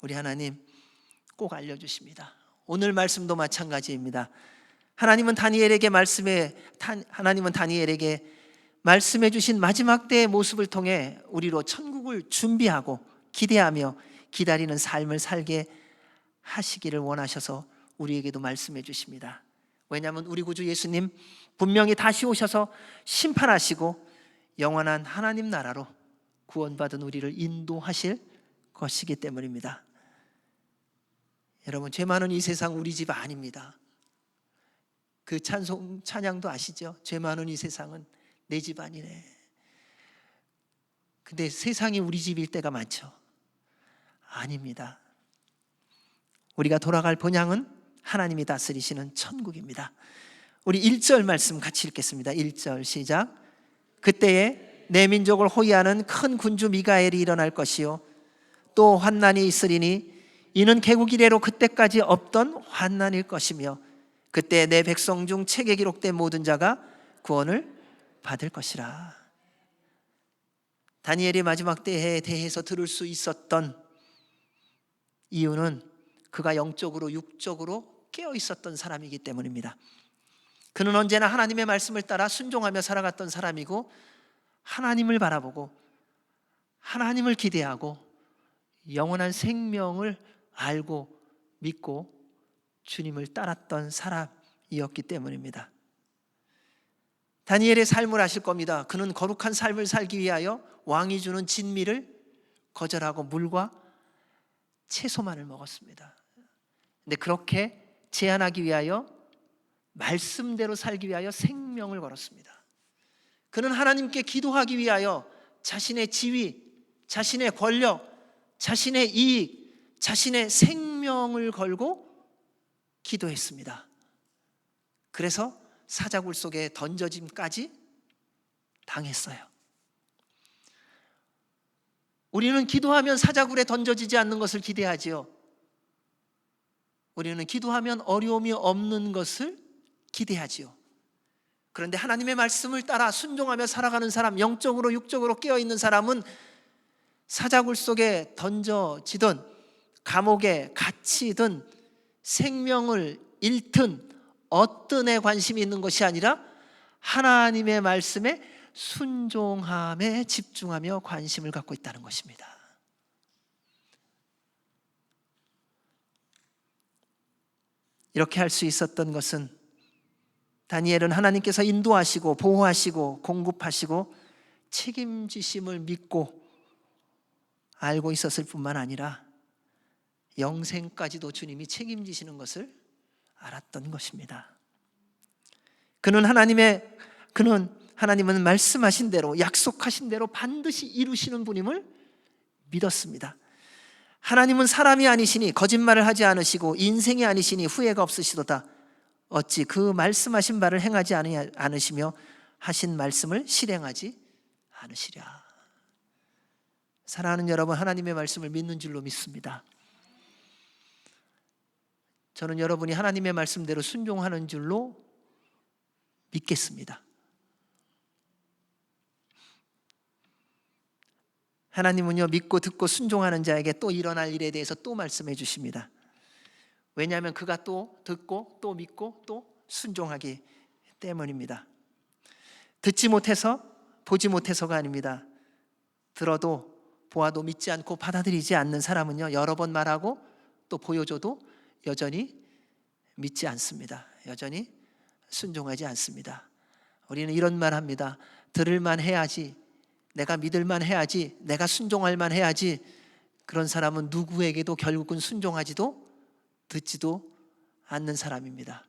우리 하나님 꼭 알려주십니다. 오늘 말씀도 마찬가지입니다. 하나님은 다니엘에게 말씀해 주신 마지막 때의 모습을 통해 우리로 천국을 준비하고 기대하며 기다리는 삶을 살게 하시기를 원하셔서 우리에게도 말씀해 주십니다. 왜냐하면 우리 구주 예수님 분명히 다시 오셔서 심판하시고 영원한 하나님 나라로 구원받은 우리를 인도하실 것이기 때문입니다. 여러분, 죄 많은 이 세상 우리 집 아닙니다. 그 찬양도 아시죠? 죄 많은 이 세상은 내 집 아니네. 근데 세상이 우리 집일 때가 많죠? 아닙니다. 우리가 돌아갈 본향은 하나님이 다스리시는 천국입니다. 우리 1절 말씀 같이 읽겠습니다. 1절 시작. 그때에 내 민족을 호위하는 큰 군주 미가엘이 일어날 것이요 또 환난이 있으리니 이는 개국 이래로 그때까지 없던 환난일 것이며 그때 내 백성 중 책에 기록된 모든 자가 구원을 받을 것이라. 다니엘이 마지막 때에 대해서 들을 수 있었던 이유는 그가 영적으로 육적으로 깨어 있었던 사람이기 때문입니다. 그는 언제나 하나님의 말씀을 따라 순종하며 살아갔던 사람이고 하나님을 바라보고 하나님을 기대하고 영원한 생명을 알고 믿고 주님을 따랐던 사람이었기 때문입니다. 다니엘의 삶을 아실 겁니다. 그는 거룩한 삶을 살기 위하여 왕이 주는 진미를 거절하고 물과 채소만을 먹었습니다. 근데 그렇게 제한하기 위하여 말씀대로 살기 위하여 생명을 걸었습니다. 그는 하나님께 기도하기 위하여 자신의 지위, 자신의 권력, 자신의 이익, 자신의 생명을 걸고 기도했습니다. 그래서 사자굴 속에 던져짐까지 당했어요. 우리는 기도하면 사자굴에 던져지지 않는 것을 기대하지요. 우리는 기도하면 어려움이 없는 것을 기대하지요. 그런데 하나님의 말씀을 따라 순종하며 살아가는 사람, 영적으로 육적으로 깨어있는 사람은 사자굴 속에 던져지든 감옥에 갇히든 생명을 잃든 어떤 에 관심이 있는 것이 아니라 하나님의 말씀에 순종함에 집중하며 관심을 갖고 있다는 것입니다. 이렇게 할 수 있었던 것은 다니엘은 하나님께서 인도하시고 보호하시고 공급하시고 책임지심을 믿고 알고 있었을 뿐만 아니라 영생까지도 주님이 책임지시는 것을 알았던 것입니다. 그는 하나님은 말씀하신 대로 약속하신 대로 반드시 이루시는 분임을 믿었습니다. 하나님은 사람이 아니시니 거짓말을 하지 않으시고 인생이 아니시니 후회가 없으시도다. 어찌 그 말씀하신 바를 행하지 않으시며 하신 말씀을 실행하지 않으시랴. 사랑하는 여러분, 하나님의 말씀을 믿는 줄로 믿습니다. 저는 여러분이 하나님의 말씀대로 순종하는 줄로 믿겠습니다. 하나님은요, 믿고 듣고 순종하는 자에게 또 일어날 일에 대해서 또 말씀해 주십니다. 왜냐하면 그가 또 듣고 또 믿고 또 순종하기 때문입니다. 듣지 못해서 보지 못해서가 아닙니다. 들어도 보아도 믿지 않고 받아들이지 않는 사람은요, 여러 번 말하고 또 보여줘도 여전히 믿지 않습니다. 여전히 순종하지 않습니다. 우리는 이런 말 합니다. 들을만 해야지, 내가 믿을만 해야지, 내가 순종할만 해야지. 그런 사람은 누구에게도 결국은 순종하지도 듣지도 않는 사람입니다.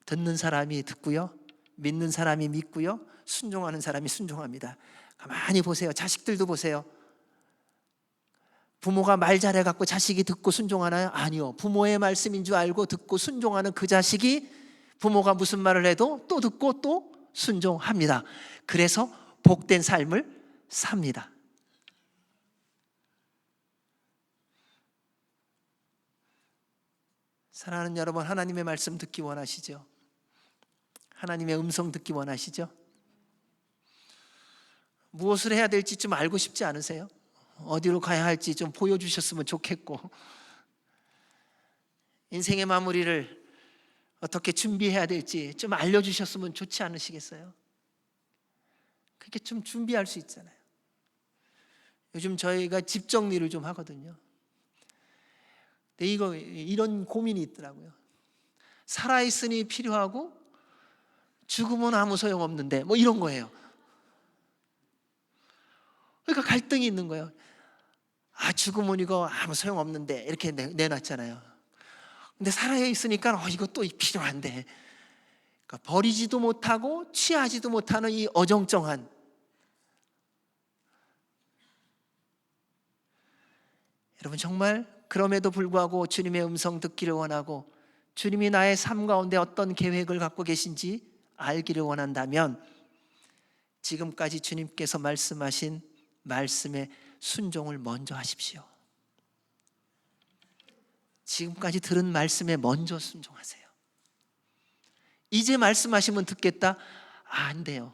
듣는 사람이 듣고요, 믿는 사람이 믿고요, 순종하는 사람이 순종합니다. 가만히 보세요. 자식들도 보세요. 부모가 말 잘해갖고 자식이 듣고 순종하나요? 아니요. 부모의 말씀인 줄 알고 듣고 순종하는 그 자식이 부모가 무슨 말을 해도 또 듣고 또 순종합니다. 그래서 복된 삶을 삽니다. 사랑하는 여러분, 하나님의 말씀 듣기 원하시죠? 하나님의 음성 듣기 원하시죠? 무엇을 해야 될지 좀 알고 싶지 않으세요? 어디로 가야 할지 좀 보여주셨으면 좋겠고, 인생의 마무리를 어떻게 준비해야 될지 좀 알려주셨으면 좋지 않으시겠어요? 그렇게 좀 준비할 수 있잖아요. 요즘 저희가 집 정리를 좀 하거든요. 근데 이런 고민이 있더라고요. 살아있으니 필요하고 죽으면 아무 소용없는데 뭐 이런 거예요. 그러니까 갈등이 있는 거예요. 죽으면 이거 아무 소용없는데 이렇게 내놨잖아요. 근데 살아있으니까 이거 또 필요한데, 그러니까 버리지도 못하고 취하지도 못하는 이 어정쩡한, 여러분 정말 그럼에도 불구하고 주님의 음성 듣기를 원하고 주님이 나의 삶 가운데 어떤 계획을 갖고 계신지 알기를 원한다면 지금까지 주님께서 말씀하신 말씀에 순종을 먼저 하십시오. 지금까지 들은 말씀에 먼저 순종하세요. 이제 말씀하시면 듣겠다? 안 돼요.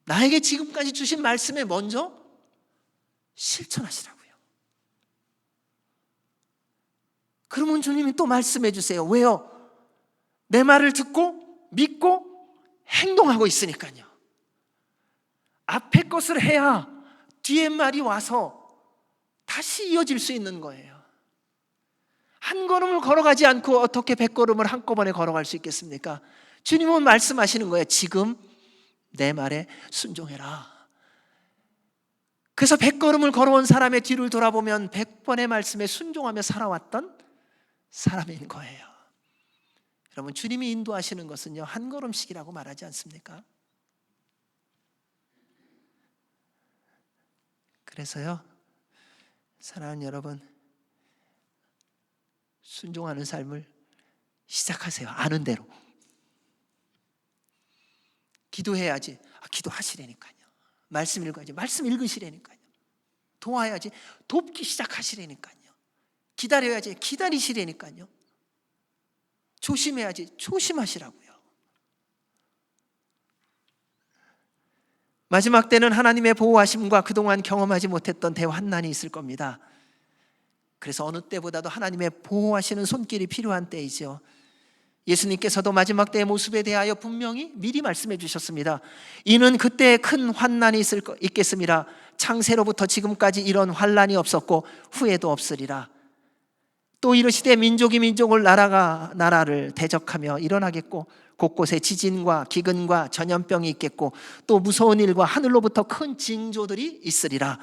나에게 지금까지 주신 말씀에 먼저 실천하시라고요. 그러면 주님이 또 말씀해 주세요. 왜요? 내 말을 듣고 믿고 행동하고 있으니까요. 앞에 것을 해야 뒤에 말이 와서 다시 이어질 수 있는 거예요. 한 걸음을 걸어가지 않고 어떻게 100걸음을 한꺼번에 걸어갈 수 있겠습니까? 주님은 말씀하시는 거예요. 지금 내 말에 순종해라. 그래서 100걸음을 걸어온 사람의 뒤를 돌아보면 100번의 말씀에 순종하며 살아왔던 사람인 거예요. 여러분, 주님이 인도하시는 것은요, 한 걸음씩이라고 말하지 않습니까? 그래서요, 사랑하는 여러분, 순종하는 삶을 시작하세요. 아는 대로. 기도해야지. 기도하시라니까요. 말씀 읽어야지. 말씀 읽으시라니까요. 도와야지. 돕기 시작하시라니까요. 기다려야지. 기다리시라니까요. 조심해야지. 조심하시라고요. 마지막 때는 하나님의 보호하심과 그동안 경험하지 못했던 대환난이 있을 겁니다. 그래서 어느 때보다도 하나님의 보호하시는 손길이 필요한 때이죠. 예수님께서도 마지막 때의 모습에 대하여 분명히 미리 말씀해 주셨습니다. 이는 그때에 큰 환난이 있겠습니다. 창세로부터 지금까지 이런 환난이 없었고 후에도 없으리라. 또 이르시되 민족이 민족을 나라가 나라를 대적하며 일어나겠고 곳곳에 지진과 기근과 전염병이 있겠고 또 무서운 일과 하늘로부터 큰 징조들이 있으리라.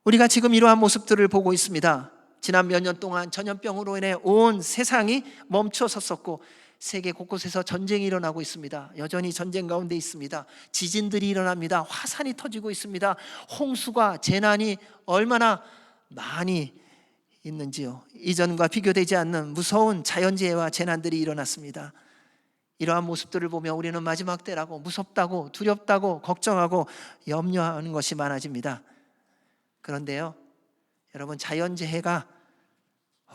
우리가 지금 이러한 모습들을 보고 있습니다. 지난 몇 년 동안 전염병으로 인해 온 세상이 멈춰섰었고 세계 곳곳에서 전쟁이 일어나고 있습니다. 여전히 전쟁 가운데 있습니다. 지진들이 일어납니다. 화산이 터지고 있습니다. 홍수가 재난이 얼마나 많이 있는지요. 이전과 비교되지 않는 무서운 자연재해와 재난들이 일어났습니다. 이러한 모습들을 보며 우리는 마지막 때라고 무섭다고 두렵다고 걱정하고 염려하는 것이 많아집니다. 그런데요, 여러분, 자연재해가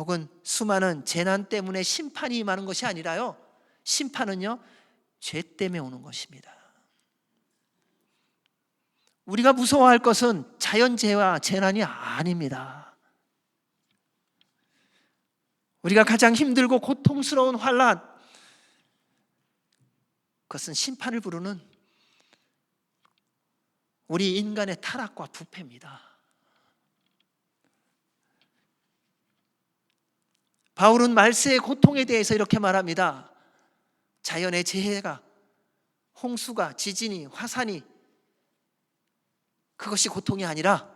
혹은 수많은 재난 때문에 심판이 임하는 것이 아니라요, 심판은요 죄 때문에 오는 것입니다. 우리가 무서워할 것은 자연재해와 재난이 아닙니다. 우리가 가장 힘들고 고통스러운 환난, 그것은 심판을 부르는 우리 인간의 타락과 부패입니다. 바울은 말세의 고통에 대해서 이렇게 말합니다. 자연의 재해가, 홍수가, 지진이, 화산이, 그것이 고통이 아니라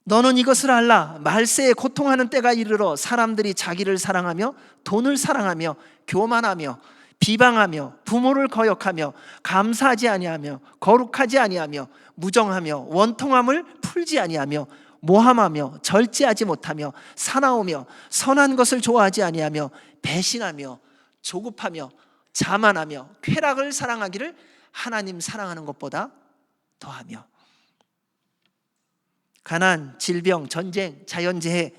너는 이것을 알라. 말세에 고통하는 때가 이르러 사람들이 자기를 사랑하며 돈을 사랑하며 교만하며 비방하며 부모를 거역하며 감사하지 아니하며 거룩하지 아니하며 무정하며 원통함을 풀지 아니하며 모함하며 절제하지 못하며 사나우며 선한 것을 좋아하지 아니하며 배신하며 조급하며 자만하며 쾌락을 사랑하기를 하나님 사랑하는 것보다 더하며. 가난, 질병, 전쟁, 자연재해,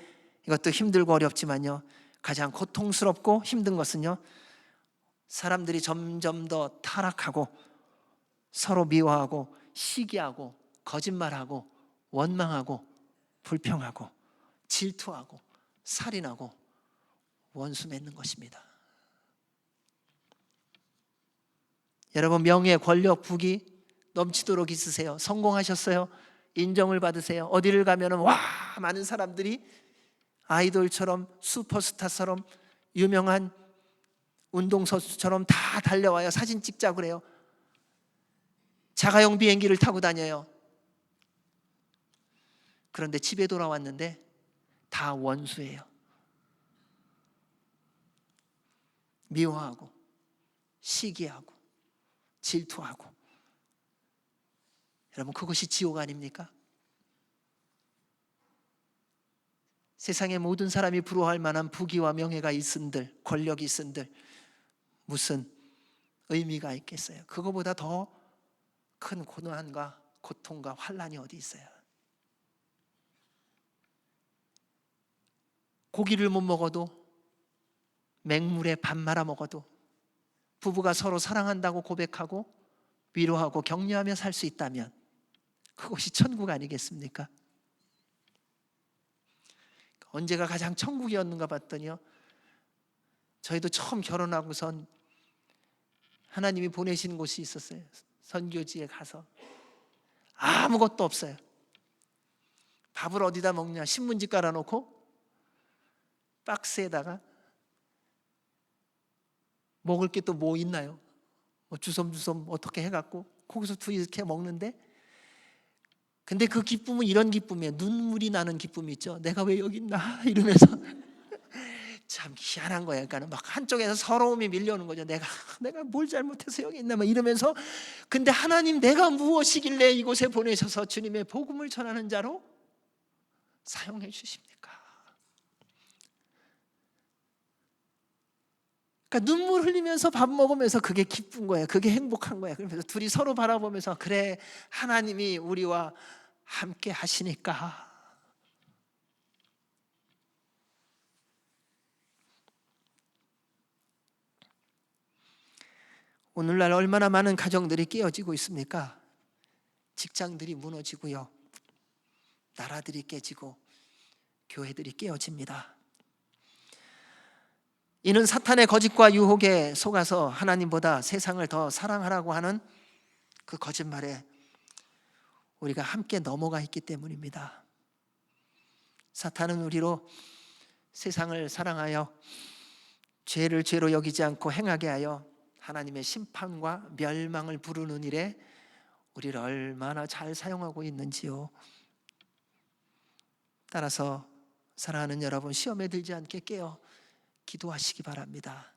이것도 힘들고 어렵지만요, 가장 고통스럽고 힘든 것은요, 사람들이 점점 더 타락하고 서로 미워하고 시기하고 거짓말하고 원망하고 불평하고 질투하고 살인하고 원수 맺는 것입니다. 여러분, 명예, 권력, 부귀 넘치도록 있으세요. 성공하셨어요. 인정을 받으세요. 어디를 가면은 와, 많은 사람들이 아이돌처럼 슈퍼스타처럼 유명한 운동선수처럼 다 달려와요. 사진 찍자고 그래요. 자가용 비행기를 타고 다녀요. 그런데 집에 돌아왔는데 다 원수예요. 미워하고 시기하고 질투하고. 여러분, 그것이 지옥 아닙니까? 세상의 모든 사람이 부러워할 만한 부귀와 명예가 있은들, 권력이 있은들 무슨 의미가 있겠어요? 그거보다 더 큰 고난과 고통과 환난이 어디 있어요? 고기를 못 먹어도 맹물에 밥 말아 먹어도 부부가 서로 사랑한다고 고백하고 위로하고 격려하며 살 수 있다면 그것이 천국 아니겠습니까? 언제가 가장 천국이었는가 봤더니요, 저희도 처음 결혼하고선 하나님이 보내신 곳이 있었어요. 선교지에 가서 아무것도 없어요. 밥을 어디다 먹냐, 신문지 깔아놓고 박스에다가 먹을 게 또 뭐 있나요? 뭐 주섬주섬 어떻게 해갖고 거기서 이렇게 먹는데, 근데 그 기쁨은 이런 기쁨이에요. 눈물이 나는 기쁨이 있죠. 내가 왜 여기 있나 이러면서 참 희한한 거예요. 그러니까 막 한쪽에서 서러움이 밀려오는 거죠. 내가 뭘 잘못해서 여기 있나 막 이러면서. 근데 하나님, 내가 무엇이길래 이곳에 보내셔서 주님의 복음을 전하는 자로 사용해 주십니까? 그러니까 눈물 흘리면서 밥 먹으면서 그게 기쁜 거예요. 그게 행복한 거예요. 그러면서 둘이 서로 바라보면서, 그래, 하나님이 우리와 함께 하시니까. 오늘날 얼마나 많은 가정들이 깨어지고 있습니까? 직장들이 무너지고요, 나라들이 깨지고 교회들이 깨어집니다. 이는 사탄의 거짓과 유혹에 속아서 하나님보다 세상을 더 사랑하라고 하는 그 거짓말에 우리가 함께 넘어가 있기 때문입니다. 사탄은 우리로 세상을 사랑하여 죄를 죄로 여기지 않고 행하게 하여 하나님의 심판과 멸망을 부르는 일에 우리를 얼마나 잘 사용하고 있는지요. 따라서 사랑하는 여러분, 시험에 들지 않게 깨어 기도하시기 바랍니다.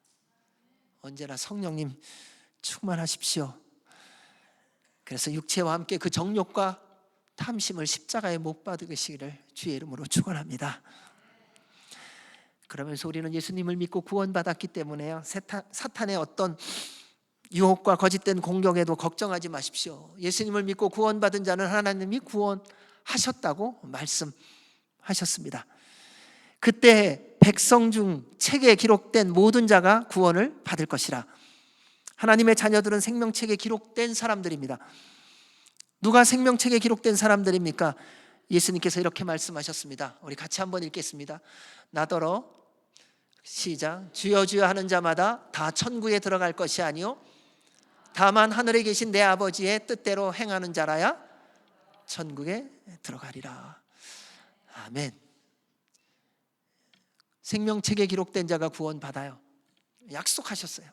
언제나 성령님 충만하십시오. 그래서 육체와 함께 그 정욕과 탐심을 십자가에 못 박으시기를 주의 이름으로 축원합니다. 그러면서 우리는 예수님을 믿고 구원받았기 때문에요, 사탄의 어떤 유혹과 거짓된 공격에도 걱정하지 마십시오. 예수님을 믿고 구원받은 자는 하나님이 구원하셨다고 말씀하셨습니다. 그때 백성 중 책에 기록된 모든 자가 구원을 받을 것이라. 하나님의 자녀들은 생명책에 기록된 사람들입니다. 누가 생명책에 기록된 사람들입니까? 예수님께서 이렇게 말씀하셨습니다. 우리 같이 한번 읽겠습니다. 나더러 시작. 주여 주여 하는 자마다 다 천국에 들어갈 것이 아니요 다만 하늘에 계신 내 아버지의 뜻대로 행하는 자라야 천국에 들어가리라. 아멘. 생명책에 기록된 자가 구원받아요. 약속하셨어요.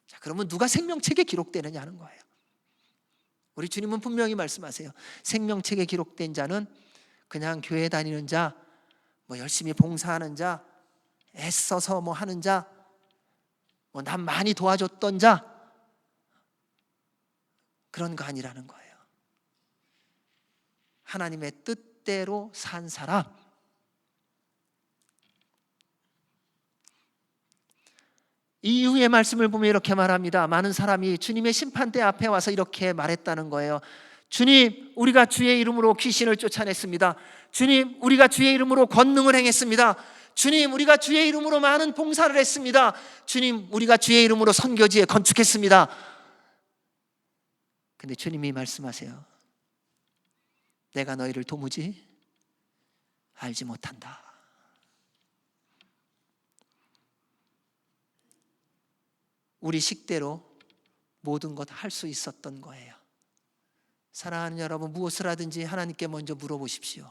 자, 그러면 누가 생명책에 기록되느냐 하는 거예요. 우리 주님은 분명히 말씀하세요. 생명책에 기록된 자는 그냥 교회 다니는 자, 뭐 열심히 봉사하는 자, 애써서 뭐 하는 자, 뭐 남 많이 도와줬던 자, 그런 거 아니라는 거예요. 하나님의 뜻대로 산 사람. 이 이후의 말씀을 보면 이렇게 말합니다. 많은 사람이 주님의 심판대 앞에 와서 이렇게 말했다는 거예요. 주님, 우리가 주의 이름으로 귀신을 쫓아냈습니다. 주님, 우리가 주의 이름으로 권능을 행했습니다. 주님, 우리가 주의 이름으로 많은 봉사를 했습니다. 주님, 우리가 주의 이름으로 선교지에 건축했습니다. 근데 주님이 말씀하세요. 내가 너희를 도무지 알지 못한다. 우리 식대로 모든 것 할 수 있었던 거예요. 사랑하는 여러분, 무엇을 하든지 하나님께 먼저 물어보십시오.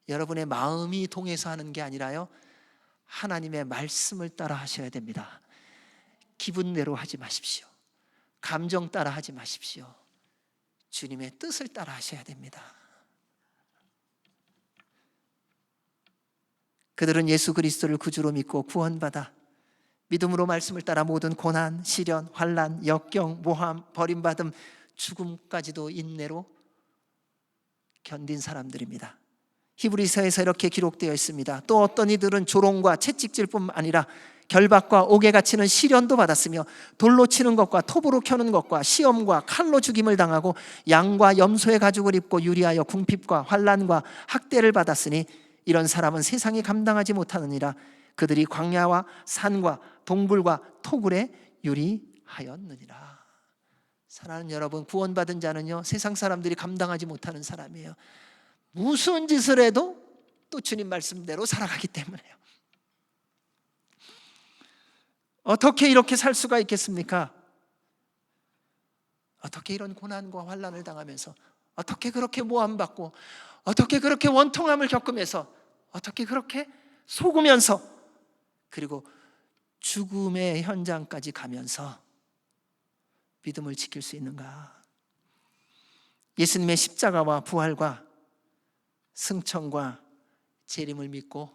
여러분의 마음이 동해서 하는 게 아니라요, 하나님의 말씀을 따라 하셔야 됩니다. 기분대로 하지 마십시오. 감정 따라 하지 마십시오. 주님의 뜻을 따라 하셔야 됩니다. 그들은 예수 그리스도를 구주로 믿고 구원받아 믿음으로 말씀을 따라 모든 고난, 시련, 환난, 역경, 모함, 버림받음, 죽음까지도 인내로 견딘 사람들입니다. 히브리서에서 이렇게 기록되어 있습니다. 또 어떤 이들은 조롱과 채찍질뿐만 아니라 결박과 옥에 갇히는 시련도 받았으며 돌로 치는 것과 톱으로 켜는 것과 시험과 칼로 죽임을 당하고 양과 염소의 가죽을 입고 유리하여 궁핍과 환난과 학대를 받았으니 이런 사람은 세상이 감당하지 못하느니라. 그들이 광야와 산과 동굴과 토굴에 유리하였느니라. 사랑하는 여러분, 구원받은 자는요, 세상 사람들이 감당하지 못하는 사람이에요. 무슨 짓을 해도 또 주님 말씀대로 살아가기 때문에요. 어떻게 이렇게 살 수가 있겠습니까? 어떻게 이런 고난과 환난을 당하면서, 어떻게 그렇게 모함받고, 어떻게 그렇게 원통함을 겪으면서, 어떻게 그렇게 속으면서, 그리고 죽음의 현장까지 가면서 믿음을 지킬 수 있는가? 예수님의 십자가와 부활과 승천과 재림을 믿고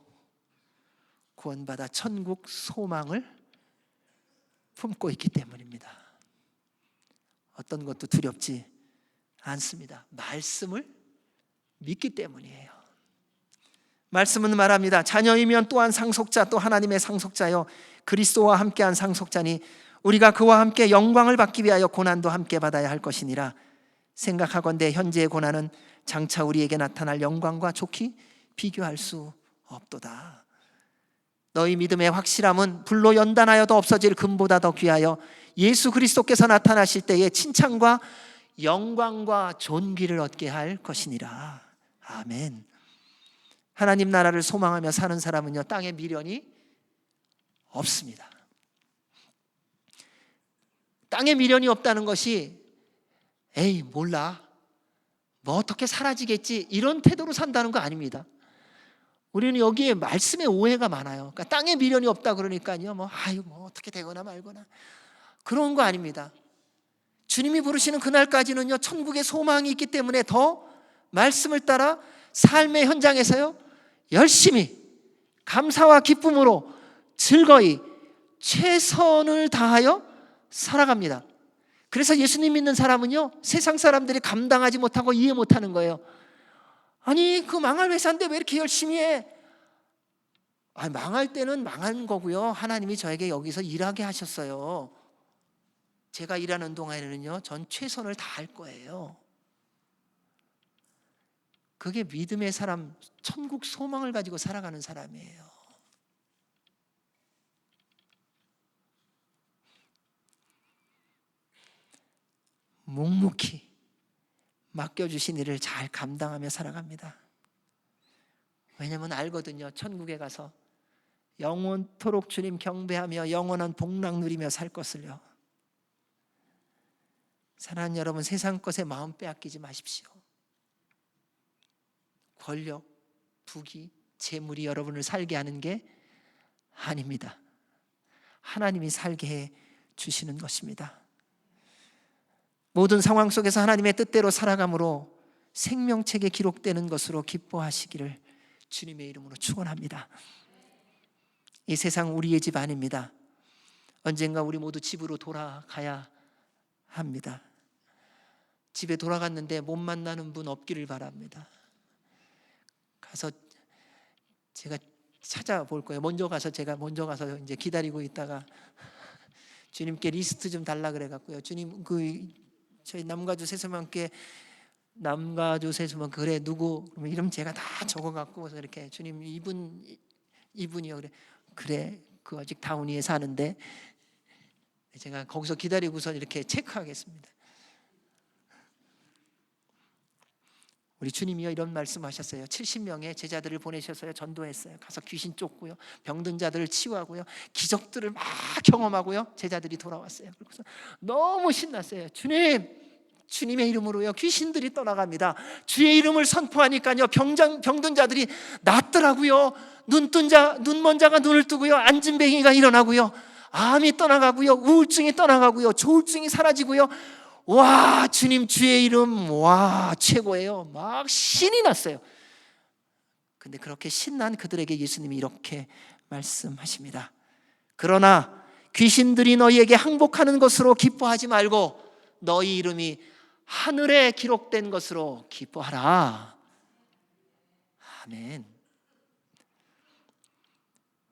구원받아 천국 소망을 품고 있기 때문입니다. 어떤 것도 두렵지 않습니다. 말씀을 믿기 때문이에요. 말씀은 말합니다. 자녀이면 또한 상속자, 또 하나님의 상속자요 그리스도와 함께한 상속자니 우리가 그와 함께 영광을 받기 위하여 고난도 함께 받아야 할 것이니라. 생각하건대 현재의 고난은 장차 우리에게 나타날 영광과 좋게 비교할 수 없도다. 너희 믿음의 확실함은 불로 연단하여도 없어질 금보다 더 귀하여 예수 그리스도께서 나타나실 때에 칭찬과 영광과 존귀를 얻게 할 것이니라. 아멘. 하나님 나라를 소망하며 사는 사람은요, 땅에 미련이 없습니다. 땅에 미련이 없다는 것이 에이 몰라, 뭐 어떻게 사라지겠지, 이런 태도로 산다는 거 아닙니다. 우리는 여기에 말씀에 오해가 많아요. 그러니까 땅에 미련이 없다 그러니까요, 뭐 어떻게 되거나 말거나 그런 거 아닙니다. 주님이 부르시는 그날까지는요, 천국의 소망이 있기 때문에 더 말씀을 따라 삶의 현장에서요, 열심히 감사와 기쁨으로 즐거이 최선을 다하여 살아갑니다. 그래서 예수님 믿는 사람은요, 세상 사람들이 감당하지 못하고 이해 못하는 거예요. 아니, 그 망할 회사인데 왜 이렇게 열심히 해? 망할 때는 망한 거고요, 하나님이 저에게 여기서 일하게 하셨어요. 제가 일하는 동안에는요, 전 최선을 다할 거예요. 그게 믿음의 사람, 천국 소망을 가지고 살아가는 사람이에요. 묵묵히 맡겨주신 일을 잘 감당하며 살아갑니다. 왜냐하면 알거든요. 천국에 가서 영원토록 주님 경배하며 영원한 복락 누리며 살 것을요. 사랑하는 여러분, 세상 것에 마음 빼앗기지 마십시오. 권력, 부귀, 재물이 여러분을 살게 하는 게 아닙니다. 하나님이 살게 해 주시는 것입니다. 모든 상황 속에서 하나님의 뜻대로 살아감으로 생명책에 기록되는 것으로 기뻐하시기를 주님의 이름으로 축원합니다. 이 세상 우리의 집 아닙니다. 언젠가 우리 모두 집으로 돌아가야 합니다. 집에 돌아갔는데 못 만나는 분 없기를 바랍니다. 가서 제가 찾아볼 거예요. 제가 먼저 가서 이제 기다리고 있다가 주님께 리스트 좀 달라 그래갖고요. 주님, 저희 남가주 세수만께 남가주 세수만 그래 누구? 그러면 이름 제가 다 적어갖고 이렇게 주님 이분이요. 그래 그 아직 다운이에 사는데 제가 거기서 기다리고서 이렇게 체크하겠습니다. 우리 주님이요 이런 말씀하셨어요. 70명의 제자들을 보내셔서요 전도했어요. 가서 귀신 쫓고요, 병든 자들을 치유하고요, 기적들을 막 경험하고요, 제자들이 돌아왔어요. 그래서 너무 신났어요. 주님의 이름으로요 귀신들이 떠나갑니다. 주의 이름을 선포하니까요 병든 자들이 낫더라고요. 눈먼 자가 눈을 뜨고요, 앉은 뱅이가 일어나고요, 암이 떠나가고요, 우울증이 떠나가고요, 조울증이 사라지고요. 와, 주님 주의 이름 와 최고예요. 막 신이 났어요. 근데 그렇게 신난 그들에게 예수님이 이렇게 말씀하십니다. 그러나 귀신들이 너희에게 항복하는 것으로 기뻐하지 말고 너희 이름이 하늘에 기록된 것으로 기뻐하라. 아멘.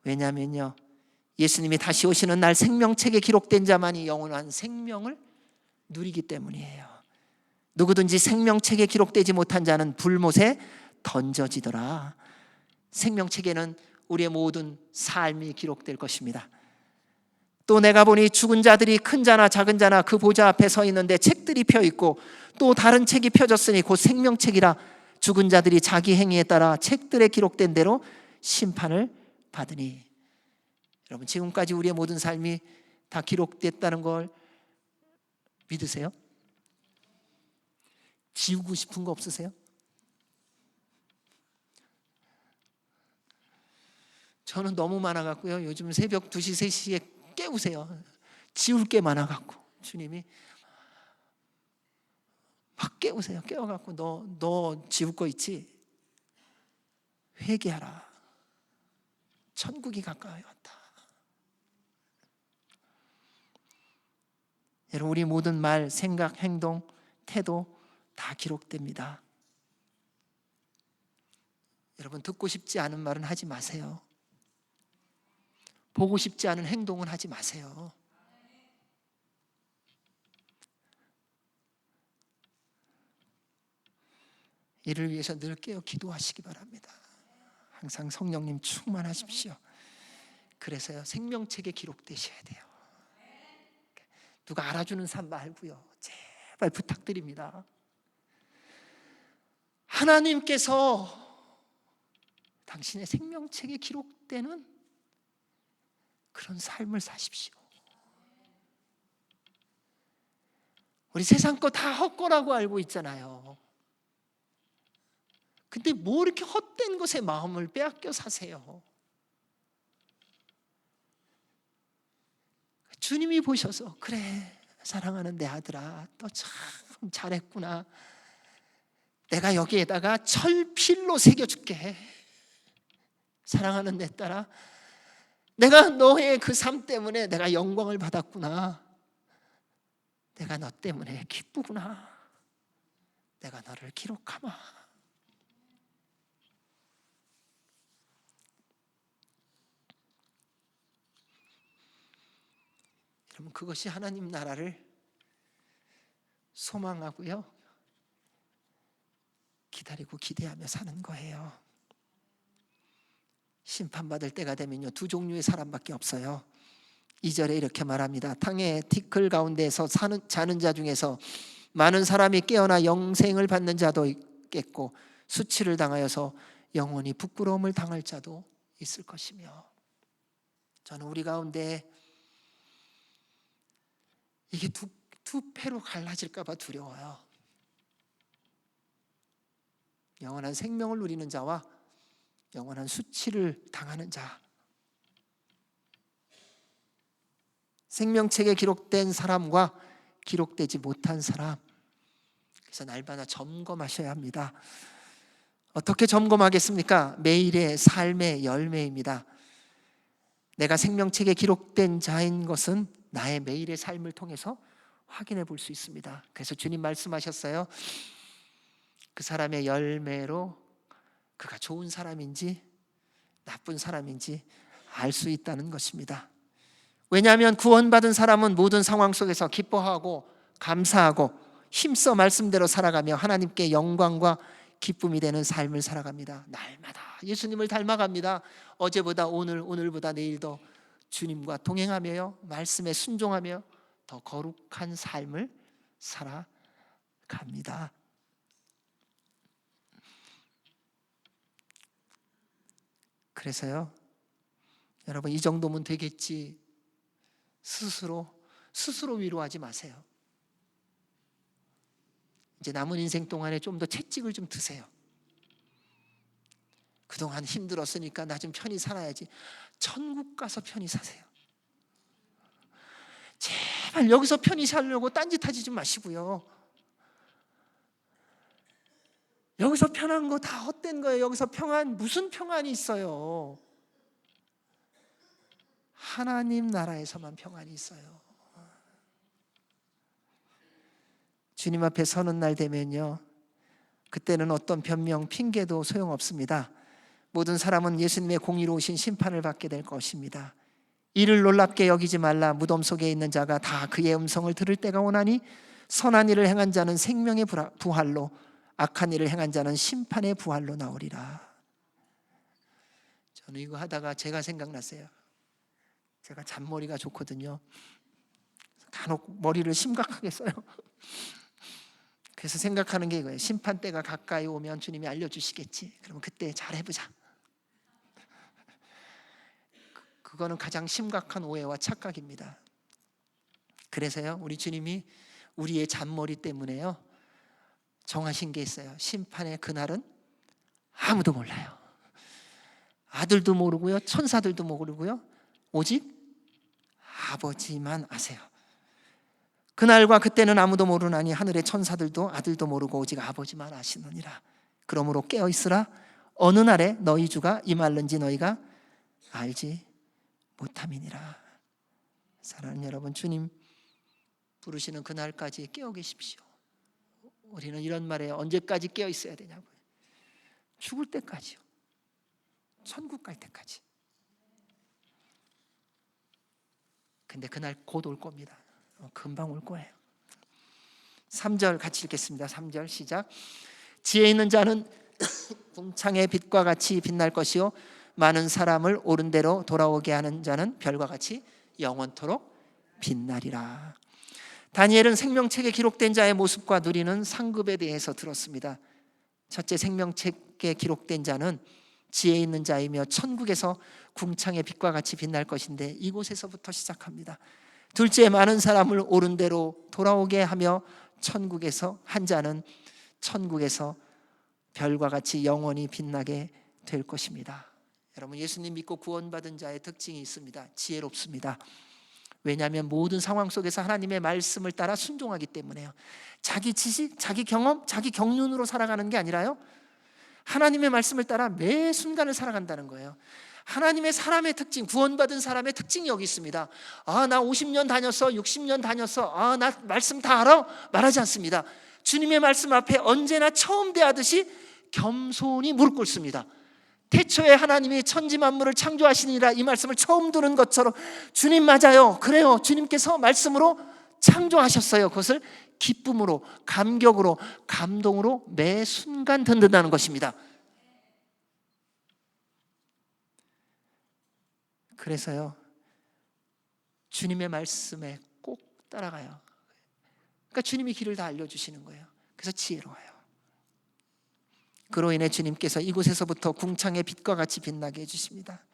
왜냐하면요 예수님이 다시 오시는 날 생명책에 기록된 자만이 영원한 생명을 누리기 때문이에요. 누구든지 생명책에 기록되지 못한 자는 불못에 던져지더라. 생명책에는 우리의 모든 삶이 기록될 것입니다. 또 내가 보니 죽은 자들이 큰 자나 작은 자나 그 보좌 앞에 서 있는데 책들이 펴 있고 또 다른 책이 펴졌으니 곧 생명책이라. 죽은 자들이 자기 행위에 따라 책들에 기록된 대로 심판을 받으니. 여러분, 지금까지 우리의 모든 삶이 다 기록됐다는 걸 믿으세요? 지우고 싶은 거 없으세요? 저는 너무 많아갖고요 요즘 새벽 2시, 3시에 깨우세요. 지울 게 많아갖고 주님이 막 깨우세요. 깨워갖고 너 지울 거 있지? 회개하라. 천국이 가까이 왔다. 여러분, 우리 모든 말, 생각, 행동, 태도 다 기록됩니다. 여러분, 듣고 싶지 않은 말은 하지 마세요. 보고 싶지 않은 행동은 하지 마세요. 이를 위해서 늘 깨어 기도하시기 바랍니다. 항상 성령님 충만하십시오. 그래서요 생명책에 기록되셔야 돼요. 누가 알아주는 삶 말고요, 제발 부탁드립니다. 하나님께서 당신의 생명책에 기록되는 그런 삶을 사십시오. 우리 세상 거 다 헛거라고 알고 있잖아요. 근데 뭐 이렇게 헛된 것에 마음을 빼앗겨 사세요? 주님이 보셔서 그래 사랑하는 내 아들아 너 참 잘했구나. 내가 여기에다가 철필로 새겨줄게. 사랑하는 내 딸아, 내가 너의 그 삶 때문에 내가 영광을 받았구나. 내가 너 때문에 기쁘구나. 내가 너를 기록하마. 여러분, 그것이 하나님 나라를 소망하고요 기다리고 기대하며 사는 거예요. 심판받을 때가 되면요 2종류의 사람밖에 없어요. 2절에 이렇게 말합니다. 땅의 티끌 가운데에서 자는 자 중에서 많은 사람이 깨어나 영생을 받는 자도 있겠고 수치를 당하여서 영원히 부끄러움을 당할 자도 있을 것이며, 저는 우리 가운데 이게 두 패로 갈라질까 봐 두려워요. 영원한 생명을 누리는 자와 영원한 수치를 당하는 자. 생명책에 기록된 사람과 기록되지 못한 사람. 그래서 날마다 점검하셔야 합니다. 어떻게 점검하겠습니까? 매일의 삶의 열매입니다. 내가 생명책에 기록된 자인 것은 나의 매일의 삶을 통해서 확인해 볼 수 있습니다. 그래서 주님 말씀하셨어요. 그 사람의 열매로 그가 좋은 사람인지 나쁜 사람인지 알 수 있다는 것입니다. 왜냐하면 구원받은 사람은 모든 상황 속에서 기뻐하고 감사하고 힘써 말씀대로 살아가며 하나님께 영광과 기쁨이 되는 삶을 살아갑니다. 날마다 예수님을 닮아갑니다. 어제보다 오늘, 오늘보다 내일도 주님과 동행하며 말씀에 순종하며 더 거룩한 삶을 살아갑니다. 그래서요, 여러분, 이 정도면 되겠지 스스로 위로하지 마세요. 이제 남은 인생 동안에 좀 더 채찍을 좀 드세요. 그동안 힘들었으니까 나 좀 편히 살아야지. 천국 가서 편히 사세요. 제발 여기서 편히 살려고 딴짓하지 좀 마시고요. 여기서 편한 거 다 헛된 거예요. 여기서 평안, 무슨 평안이 있어요? 하나님 나라에서만 평안이 있어요. 주님 앞에 서는 날 되면요, 그때는 어떤 변명, 핑계도 소용없습니다. 모든 사람은 예수님의 공의로우신 심판을 받게 될 것입니다. 이를 놀랍게 여기지 말라. 무덤 속에 있는 자가 다 그의 음성을 들을 때가 오나니 선한 일을 행한 자는 생명의 부활로, 악한 일을 행한 자는 심판의 부활로 나오리라. 저는 이거 하다가 제가 생각났어요. 제가 잔머리가 좋거든요. 간혹 머리를 심각하게 써요. 그래서 생각하는 게 이거예요. 심판 때가 가까이 오면 주님이 알려주시겠지. 그러면 그때 잘해보자. 그거는 가장 심각한 오해와 착각입니다. 그래서요, 우리 주님이 우리의 잔머리 때문에요 정하신 게 있어요. 심판의 그날은 아무도 몰라요. 아들도 모르고요, 천사들도 모르고요, 오직 아버지만 아세요. 그날과 그때는 아무도 모르나니 하늘의 천사들도 아들도 모르고 오직 아버지만 아시느니라. 그러므로 깨어 있으라. 어느 날에 너희 주가 임할는지 너희가 알지 못함이니라. 사랑하는 여러분, 주님 부르시는 그날까지 깨어 계십시오. 우리는 이런 말에 언제까지 깨어 있어야 되냐고요. 죽을 때까지요. 천국 갈 때까지. 근데 그날 곧 올 겁니다. 금방 올 거예요. 3절 같이 읽겠습니다. 3절 시작. 지혜 있는 자는 궁창의 빛과 같이 빛날 것이요 많은 사람을 옳은 대로 돌아오게 하는 자는 별과 같이 영원토록 빛나리라. 다니엘은 생명책에 기록된 자의 모습과 누리는 상급에 대해서 들었습니다. 첫째, 생명책에 기록된 자는 지혜 있는 자이며 천국에서 궁창의 빛과 같이 빛날 것인데 이곳에서부터 시작합니다. 둘째, 많은 사람을 옳은 대로 돌아오게 하며 천국에서 한 자는 천국에서 별과 같이 영원히 빛나게 될 것입니다. 여러분, 예수님 믿고 구원받은 자의 특징이 있습니다. 지혜롭습니다. 왜냐하면 모든 상황 속에서 하나님의 말씀을 따라 순종하기 때문에요. 자기 지식, 자기 경험, 자기 경륜으로 살아가는 게 아니라요, 하나님의 말씀을 따라 매 순간을 살아간다는 거예요. 하나님의 사람의 특징, 구원받은 사람의 특징이 여기 있습니다. 나 50년 다녔어, 60년 다녔어, 나 말씀 다 알아? 말하지 않습니다. 주님의 말씀 앞에 언제나 처음 대하듯이 겸손히 무릎 꿇습니다. 태초에 하나님이 천지 만물을 창조하시니라, 이 말씀을 처음 들은 것처럼 주님 맞아요, 그래요, 주님께서 말씀으로 창조하셨어요. 그것을 기쁨으로, 감격으로, 감동으로 매 순간 듣는다는 것입니다. 그래서요, 주님의 말씀에 꼭 따라가요. 그러니까 주님이 길을 다 알려주시는 거예요. 그래서 지혜로워요. 그로 인해 주님께서 이곳에서부터 궁창의 빛과 같이 빛나게 해주십니다.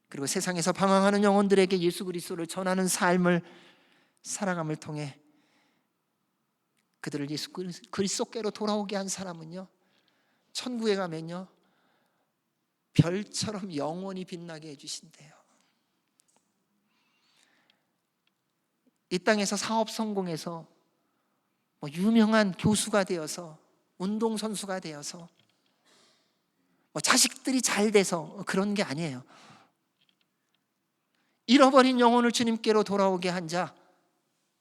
그리고 세상에서 방황하는 영혼들에게 예수 그리스도를 전하는 삶을 살아감을 통해 그들을 예수 그리스도께로 돌아오게 한 사람은요, 천국에 가면요 별처럼 영원히 빛나게 해주신대요. 이 땅에서 사업 성공해서 유명한 교수가 되어서 운동선수가 되어서 자식들이 잘 돼서 그런 게 아니에요. 잃어버린 영혼을 주님께로 돌아오게 한 자,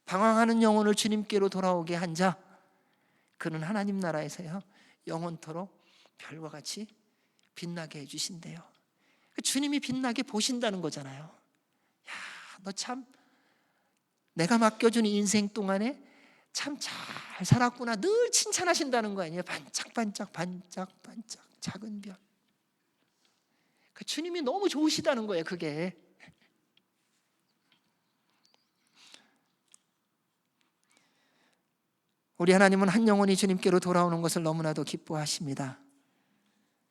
방황하는 영혼을 주님께로 돌아오게 한 자, 그는 하나님 나라에서요 영원토록 별과 같이 빛나게 해주신대요. 주님이 빛나게 보신다는 거잖아요. 야, 너 참 내가 맡겨준 인생 동안에 참 잘 살았구나, 늘 칭찬하신다는 거 아니에요. 반짝반짝 반짝반짝 작은 별. 주님이 너무 좋으시다는 거예요. 그게 우리 하나님은 한 영혼이 주님께로 돌아오는 것을 너무나도 기뻐하십니다.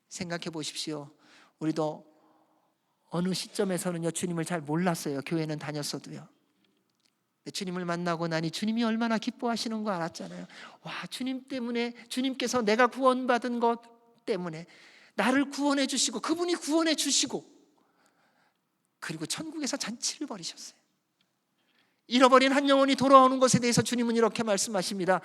생각해 보십시오. 우리도 어느 시점에서는요 주님을 잘 몰랐어요. 교회는 다녔어도요. 주님을 만나고 나니 주님이 얼마나 기뻐하시는 거 알았잖아요. 와, 주님 때문에, 주님께서 내가 구원받은 것 때문에 나를 구원해 주시고 그분이 구원해 주시고 그리고 천국에서 잔치를 벌이셨어요. 잃어버린 한 영혼이 돌아오는 것에 대해서 주님은 이렇게 말씀하십니다.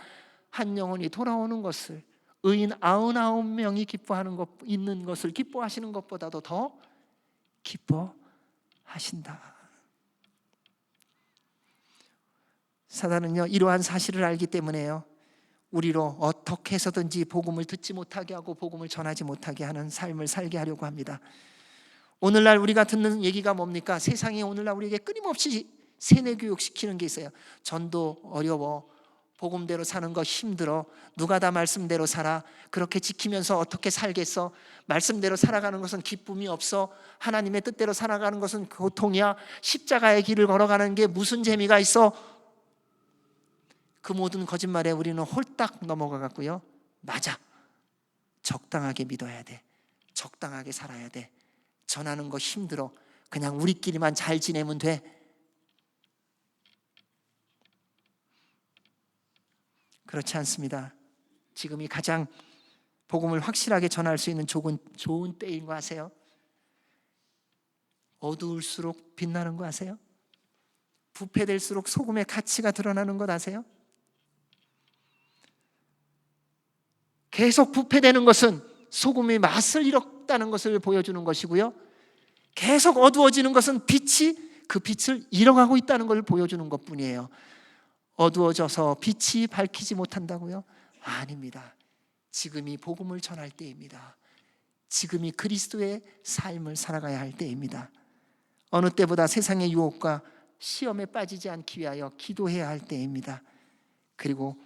한 영혼이 돌아오는 것을 의인 99명이 기뻐하는 것, 있는 것을 기뻐하시는 것보다도 더 기뻐하신다. 사단은요 이러한 사실을 알기 때문에요 우리로 어떻게 해서든지 복음을 듣지 못하게 하고 복음을 전하지 못하게 하는 삶을 살게 하려고 합니다. 오늘날 우리가 듣는 얘기가 뭡니까? 세상이 오늘날 우리에게 끊임없이 세뇌 교육시키는 게 있어요. 전도 어려워, 복음대로 사는 거 힘들어, 누가 다 말씀대로 살아, 그렇게 지키면서 어떻게 살겠어, 말씀대로 살아가는 것은 기쁨이 없어, 하나님의 뜻대로 살아가는 것은 고통이야, 십자가의 길을 걸어가는 게 무슨 재미가 있어. 그 모든 거짓말에 우리는 홀딱 넘어가 갖고요, 맞아, 적당하게 믿어야 돼, 적당하게 살아야 돼, 전하는 거 힘들어, 그냥 우리끼리만 잘 지내면 돼. 그렇지 않습니다. 지금이 가장 복음을 확실하게 전할 수 있는 좋은 때인 거 아세요? 어두울수록 빛나는 거 아세요? 부패될수록 소금의 가치가 드러나는 것 아세요? 계속 부패되는 것은 소금의 맛을 잃었다는 것을 보여주는 것이고요, 계속 어두워지는 것은 그 빛을 잃어가고 있다는 것을 보여주는 것뿐이에요. 어두워져서 빛이 밝히지 못한다고요? 아닙니다. 지금이 복음을 전할 때입니다. 지금이 그리스도의 삶을 살아가야 할 때입니다. 어느 때보다 세상의 유혹과 시험에 빠지지 않기 위하여 기도해야 할 때입니다. 그리고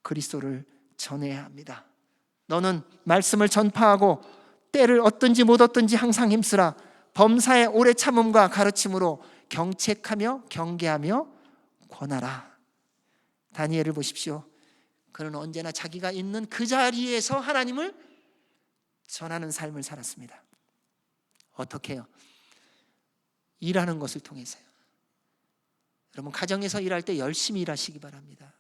그리스도를 전해야 합니다. 너는 말씀을 전파하고 때를 얻든지 못 얻든지 항상 힘쓰라. 범사의 오래 참음과 가르침으로 경책하며 경계하며 권하라. 다니엘을 보십시오. 그는 언제나 자기가 있는 그 자리에서 하나님을 전하는 삶을 살았습니다. 어떻게 해요? 일하는 것을 통해서요. 여러분, 가정에서 일할 때 열심히 일하시기 바랍니다.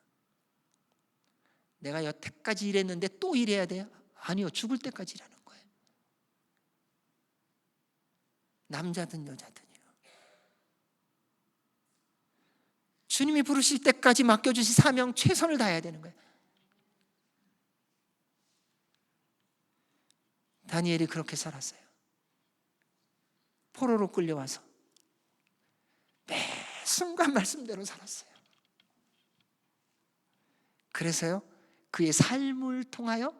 내가 여태까지 일했는데 또 일해야 돼요? 아니요, 죽을 때까지 일하는 거예요. 남자든 여자든요. 주님이 부르실 때까지 맡겨주신 사명 최선을 다해야 되는 거예요. 다니엘이 그렇게 살았어요. 포로로 끌려와서 매 순간 말씀대로 살았어요. 그래서요, 그의 삶을 통하여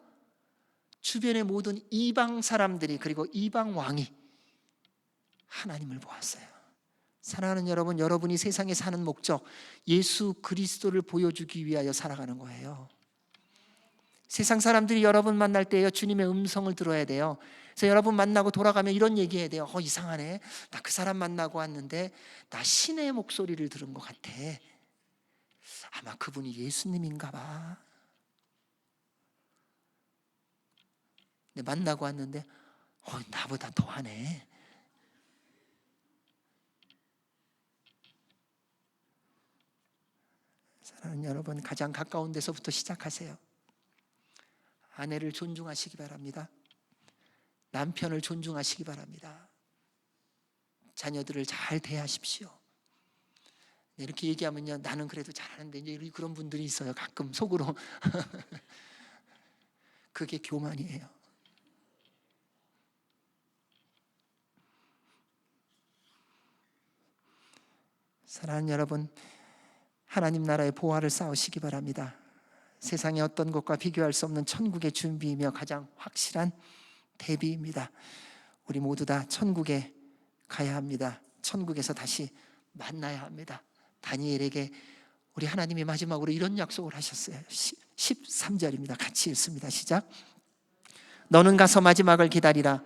주변의 모든 이방 사람들이, 그리고 이방 왕이 하나님을 보았어요. 사랑하는 여러분, 여러분이 세상에 사는 목적, 예수 그리스도를 보여주기 위하여 살아가는 거예요. 세상 사람들이 여러분 만날 때요, 주님의 음성을 들어야 돼요. 그래서 여러분 만나고 돌아가면 이런 얘기해야 돼요. 이상하네, 나 그 사람 만나고 왔는데 나 신의 목소리를 들은 것 같아. 아마 그분이 예수님인가 봐. 근데 만나고 왔는데 나보다 더하네. 사랑하는 여러분, 가장 가까운 데서부터 시작하세요. 아내를 존중하시기 바랍니다. 남편을 존중하시기 바랍니다. 자녀들을 잘 대하십시오. 이렇게 얘기하면요, 나는 그래도 잘하는데, 이제 그런 분들이 있어요. 가끔 속으로. 그게 교만이에요. 사랑하는 여러분, 하나님 나라의 보화를 쌓으시기 바랍니다. 세상의 어떤 것과 비교할 수 없는 천국의 준비이며 가장 확실한 대비입니다. 우리 모두 다 천국에 가야 합니다. 천국에서 다시 만나야 합니다. 다니엘에게 우리 하나님이 마지막으로 이런 약속을 하셨어요. 13절입니다. 같이 읽습니다. 시작. 너는 가서 마지막을 기다리라.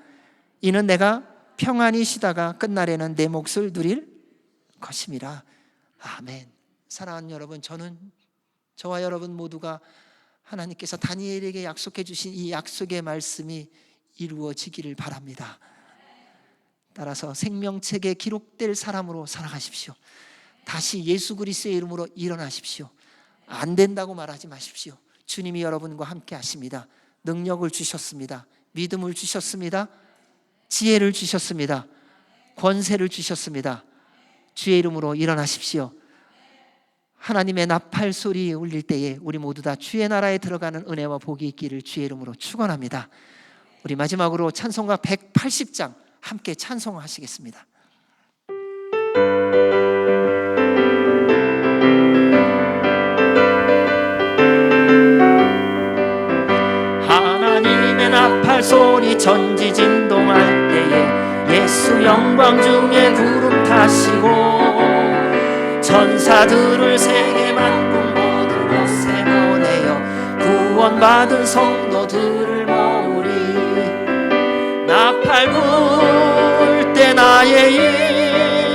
이는 내가 평안히 쉬다가 끝날에는 내 몫을 누릴 것임이라. 아멘. 사랑하는 여러분, 저와 여러분 모두가 하나님께서 다니엘에게 약속해 주신 이 약속의 말씀이 이루어지기를 바랍니다. 따라서 생명책에 기록될 사람으로 살아가십시오. 다시 예수 그리스도의 이름으로 일어나십시오. 안 된다고 말하지 마십시오. 주님이 여러분과 함께 하십니다. 능력을 주셨습니다. 믿음을 주셨습니다. 지혜를 주셨습니다. 권세를 주셨습니다. 주의 이름으로 일어나십시오. 하나님의 나팔 소리 울릴 때에 우리 모두 다 주의 나라에 들어가는 은혜와 복이 있기를 주의 이름으로 축원합니다. 우리 마지막으로 찬송가 180장 함께 찬송하시겠습니다. 하나님의 나팔 소리 전지진동할 때에 예수 영광 중에 구름 타시고 천사들을 세계 만국 모든 곳에 보내어 구원받은 성도들을 모으리. 나팔 불 때 나의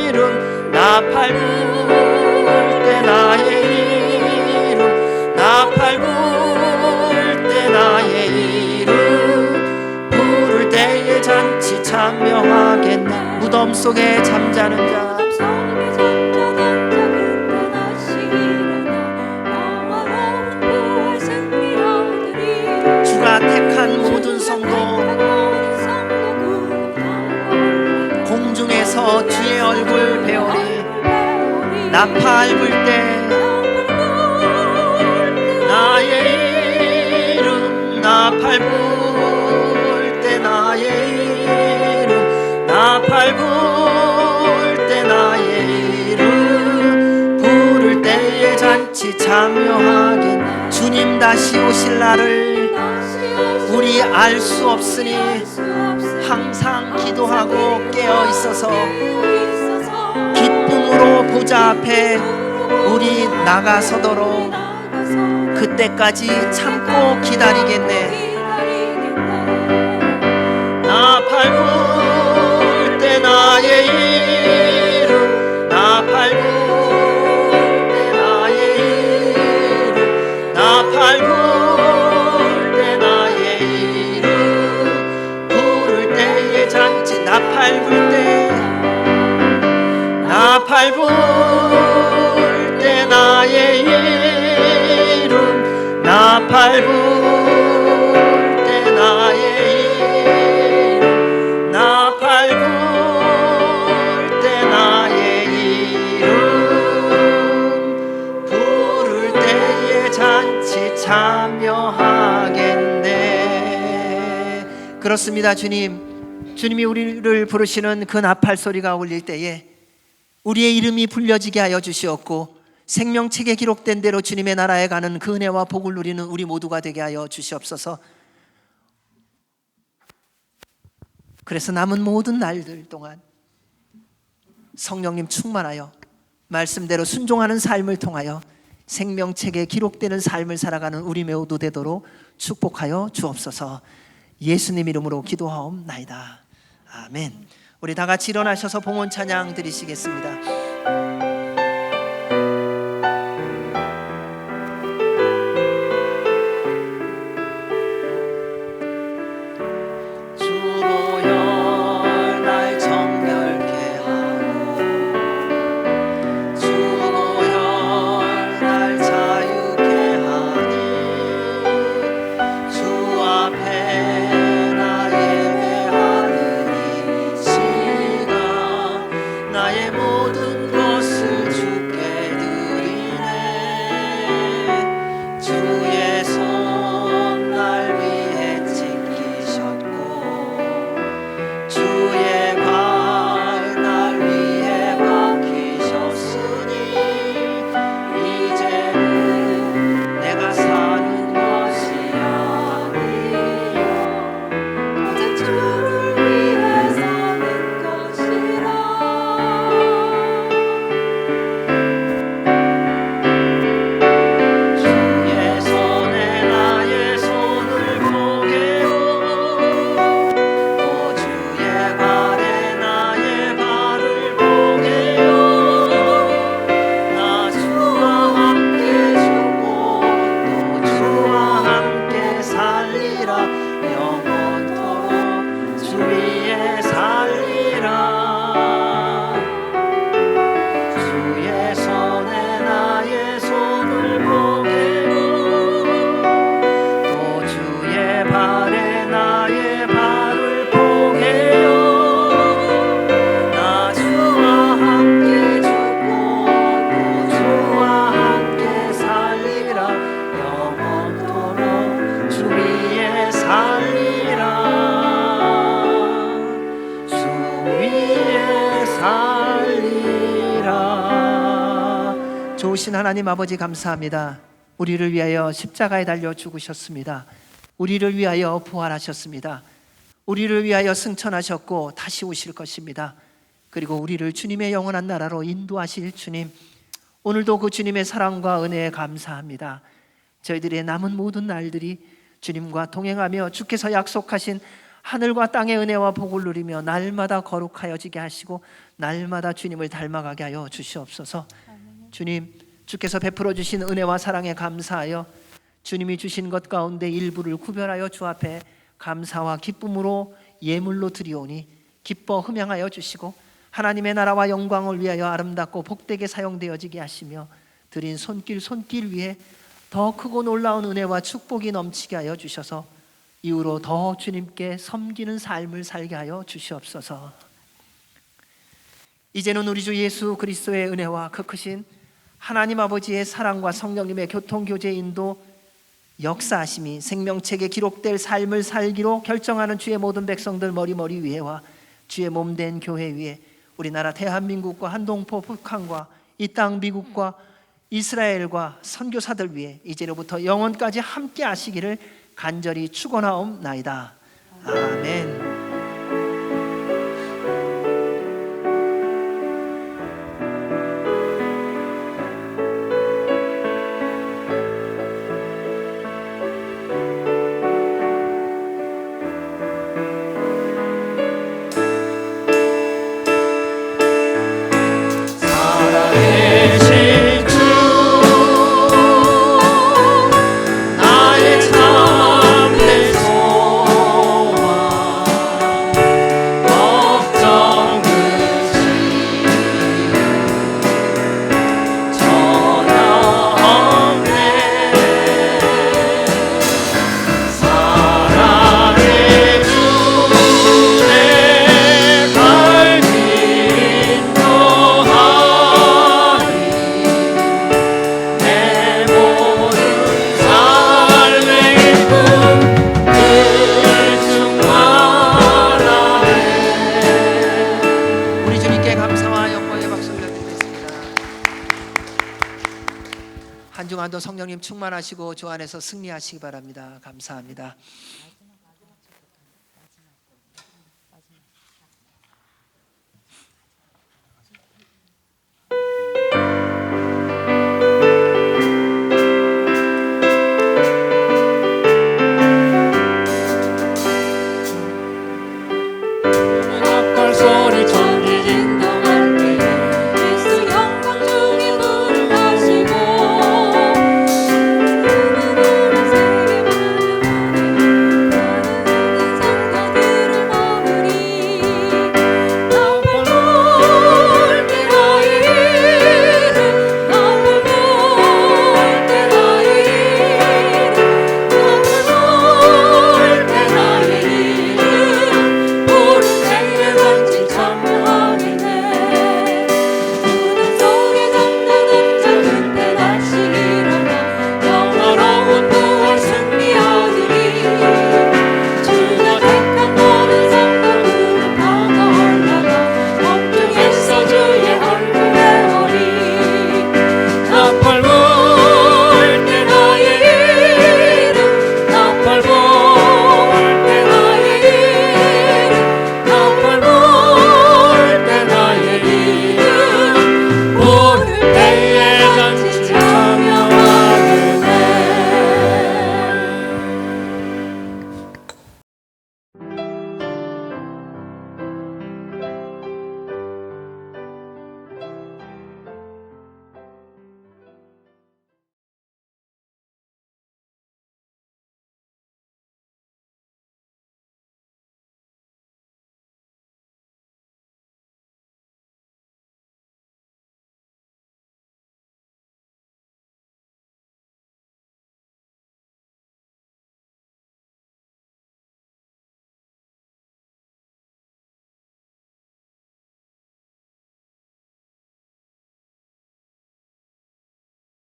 이름, 나팔 불 때 나의 이름, 나팔 불 때 나의 이름, 부를 때에 잔치 참여하겠네. 무덤 속에 잠자는 자, 주가 택한 모든 성도 공중에서 주의 얼굴 배우리. 나팔 불 때 나의 이름, 나팔 불 때 나의 이름, 나팔 불 때 나의 이름, 부를 때에 잔치 참여하겠네. 주님 다시 오실 날을 우리 알 수 없으니 항상 기도하고 깨어 있어서 기쁨으로 보좌 앞에 우리 나가서도록 그때까지 참고 기다리겠네. 나팔 불 때 나의 이름, 나팔 불 때 나의 이름, 나팔 불 때 나의 이름, 부를 때에 잔치. 나팔 불 때, 나팔 불 때 나의 이름, 나팔 불 때 나의 이름, 나팔 불 때 나의 이름, 부를 때에 잔치 참여하겠네. 그렇습니다. 주님이 우리를 부르시는 그 나팔 소리가 울릴 때에 우리의 이름이 불려지게 하여 주시었고 생명책에 기록된 대로 주님의 나라에 가는 그 은혜와 복을 누리는 우리 모두가 되게 하여 주시옵소서. 그래서 남은 모든 날들 동안 성령님 충만하여 말씀대로 순종하는 삶을 통하여 생명책에 기록되는 삶을 살아가는 우리 모두 되도록 축복하여 주옵소서. 예수님 이름으로 기도하옵나이다. 아멘. 우리 다 같이 일어나셔서 봉헌 찬양 드리시겠습니다. 나의 모든 것을 주께 드리네. 주의 손 날 위해 지키셨고 주의 발 날 위해 박히셨으니 이제는 내가 사는 것이 아니요 오직 주를 위해 사는 것이라. 주의 손에 나의 손을 보게요 또 주의 발에 나의 발을 보게요. 나 주와 함께 죽고 또 주와 함께 살리라. 영원토록 주 위에 살리라. 주의 손에 나의 손을 보게요 또 주의 발에 나의 발을 보게요. 나 주와 함께 죽고 또 주와 함께 살리라. 영원토록 주 위에 살리라. 주 위에 살리라. 좋으신 하나님 아버지 감사합니다. 우리를 위하여 십자가에 달려 죽으셨습니다. 우리를 위하여 부활하셨습니다. 우리를 위하여 승천하셨고 다시 오실 것입니다. 그리고 우리를 주님의 영원한 나라로 인도하실 주님, 오늘도 그 주님의 사랑과 은혜에 감사합니다. 저희들의 남은 모든 날들이 주님과 동행하며 주께서 약속하신 하늘과 땅의 은혜와 복을 누리며 날마다 거룩하여지게 하시고 날마다 주님을 닮아가게 하여 주시옵소서. 주님, 주께서 베풀어 주신 은혜와 사랑에 감사하여 주님이 주신 것 가운데 일부를 구별하여 주 앞에 감사와 기쁨으로 예물로 드리오니 기뻐 흠양하여 주시고 하나님의 나라와 영광을 위하여 아름답고 복되게 사용되어지게 하시며 드린 손길 위에 더 크고 놀라운 은혜와 축복이 넘치게 하여 주셔서 이후로 더 주님께 섬기는 삶을 살게 하여 주시옵소서. 이제는 우리 주 예수 그리스도의 은혜와 그 크신 하나님 아버지의 사랑과 성령님의 교통교제 인도 역사하심이 생명책에 기록될 삶을 살기로 결정하는 주의 모든 백성들 머리 위에와 주의 몸된 교회 위에 우리나라 대한민국과 한동포 북한과 이 땅 미국과 이스라엘과 선교사들 위해 이제로부터 영원까지 함께 하시기를 간절히 축원하옵나이다. 아멘. 한 주간도 성령님 충만하시고 주 안에서 승리하시기 바랍니다. 감사합니다.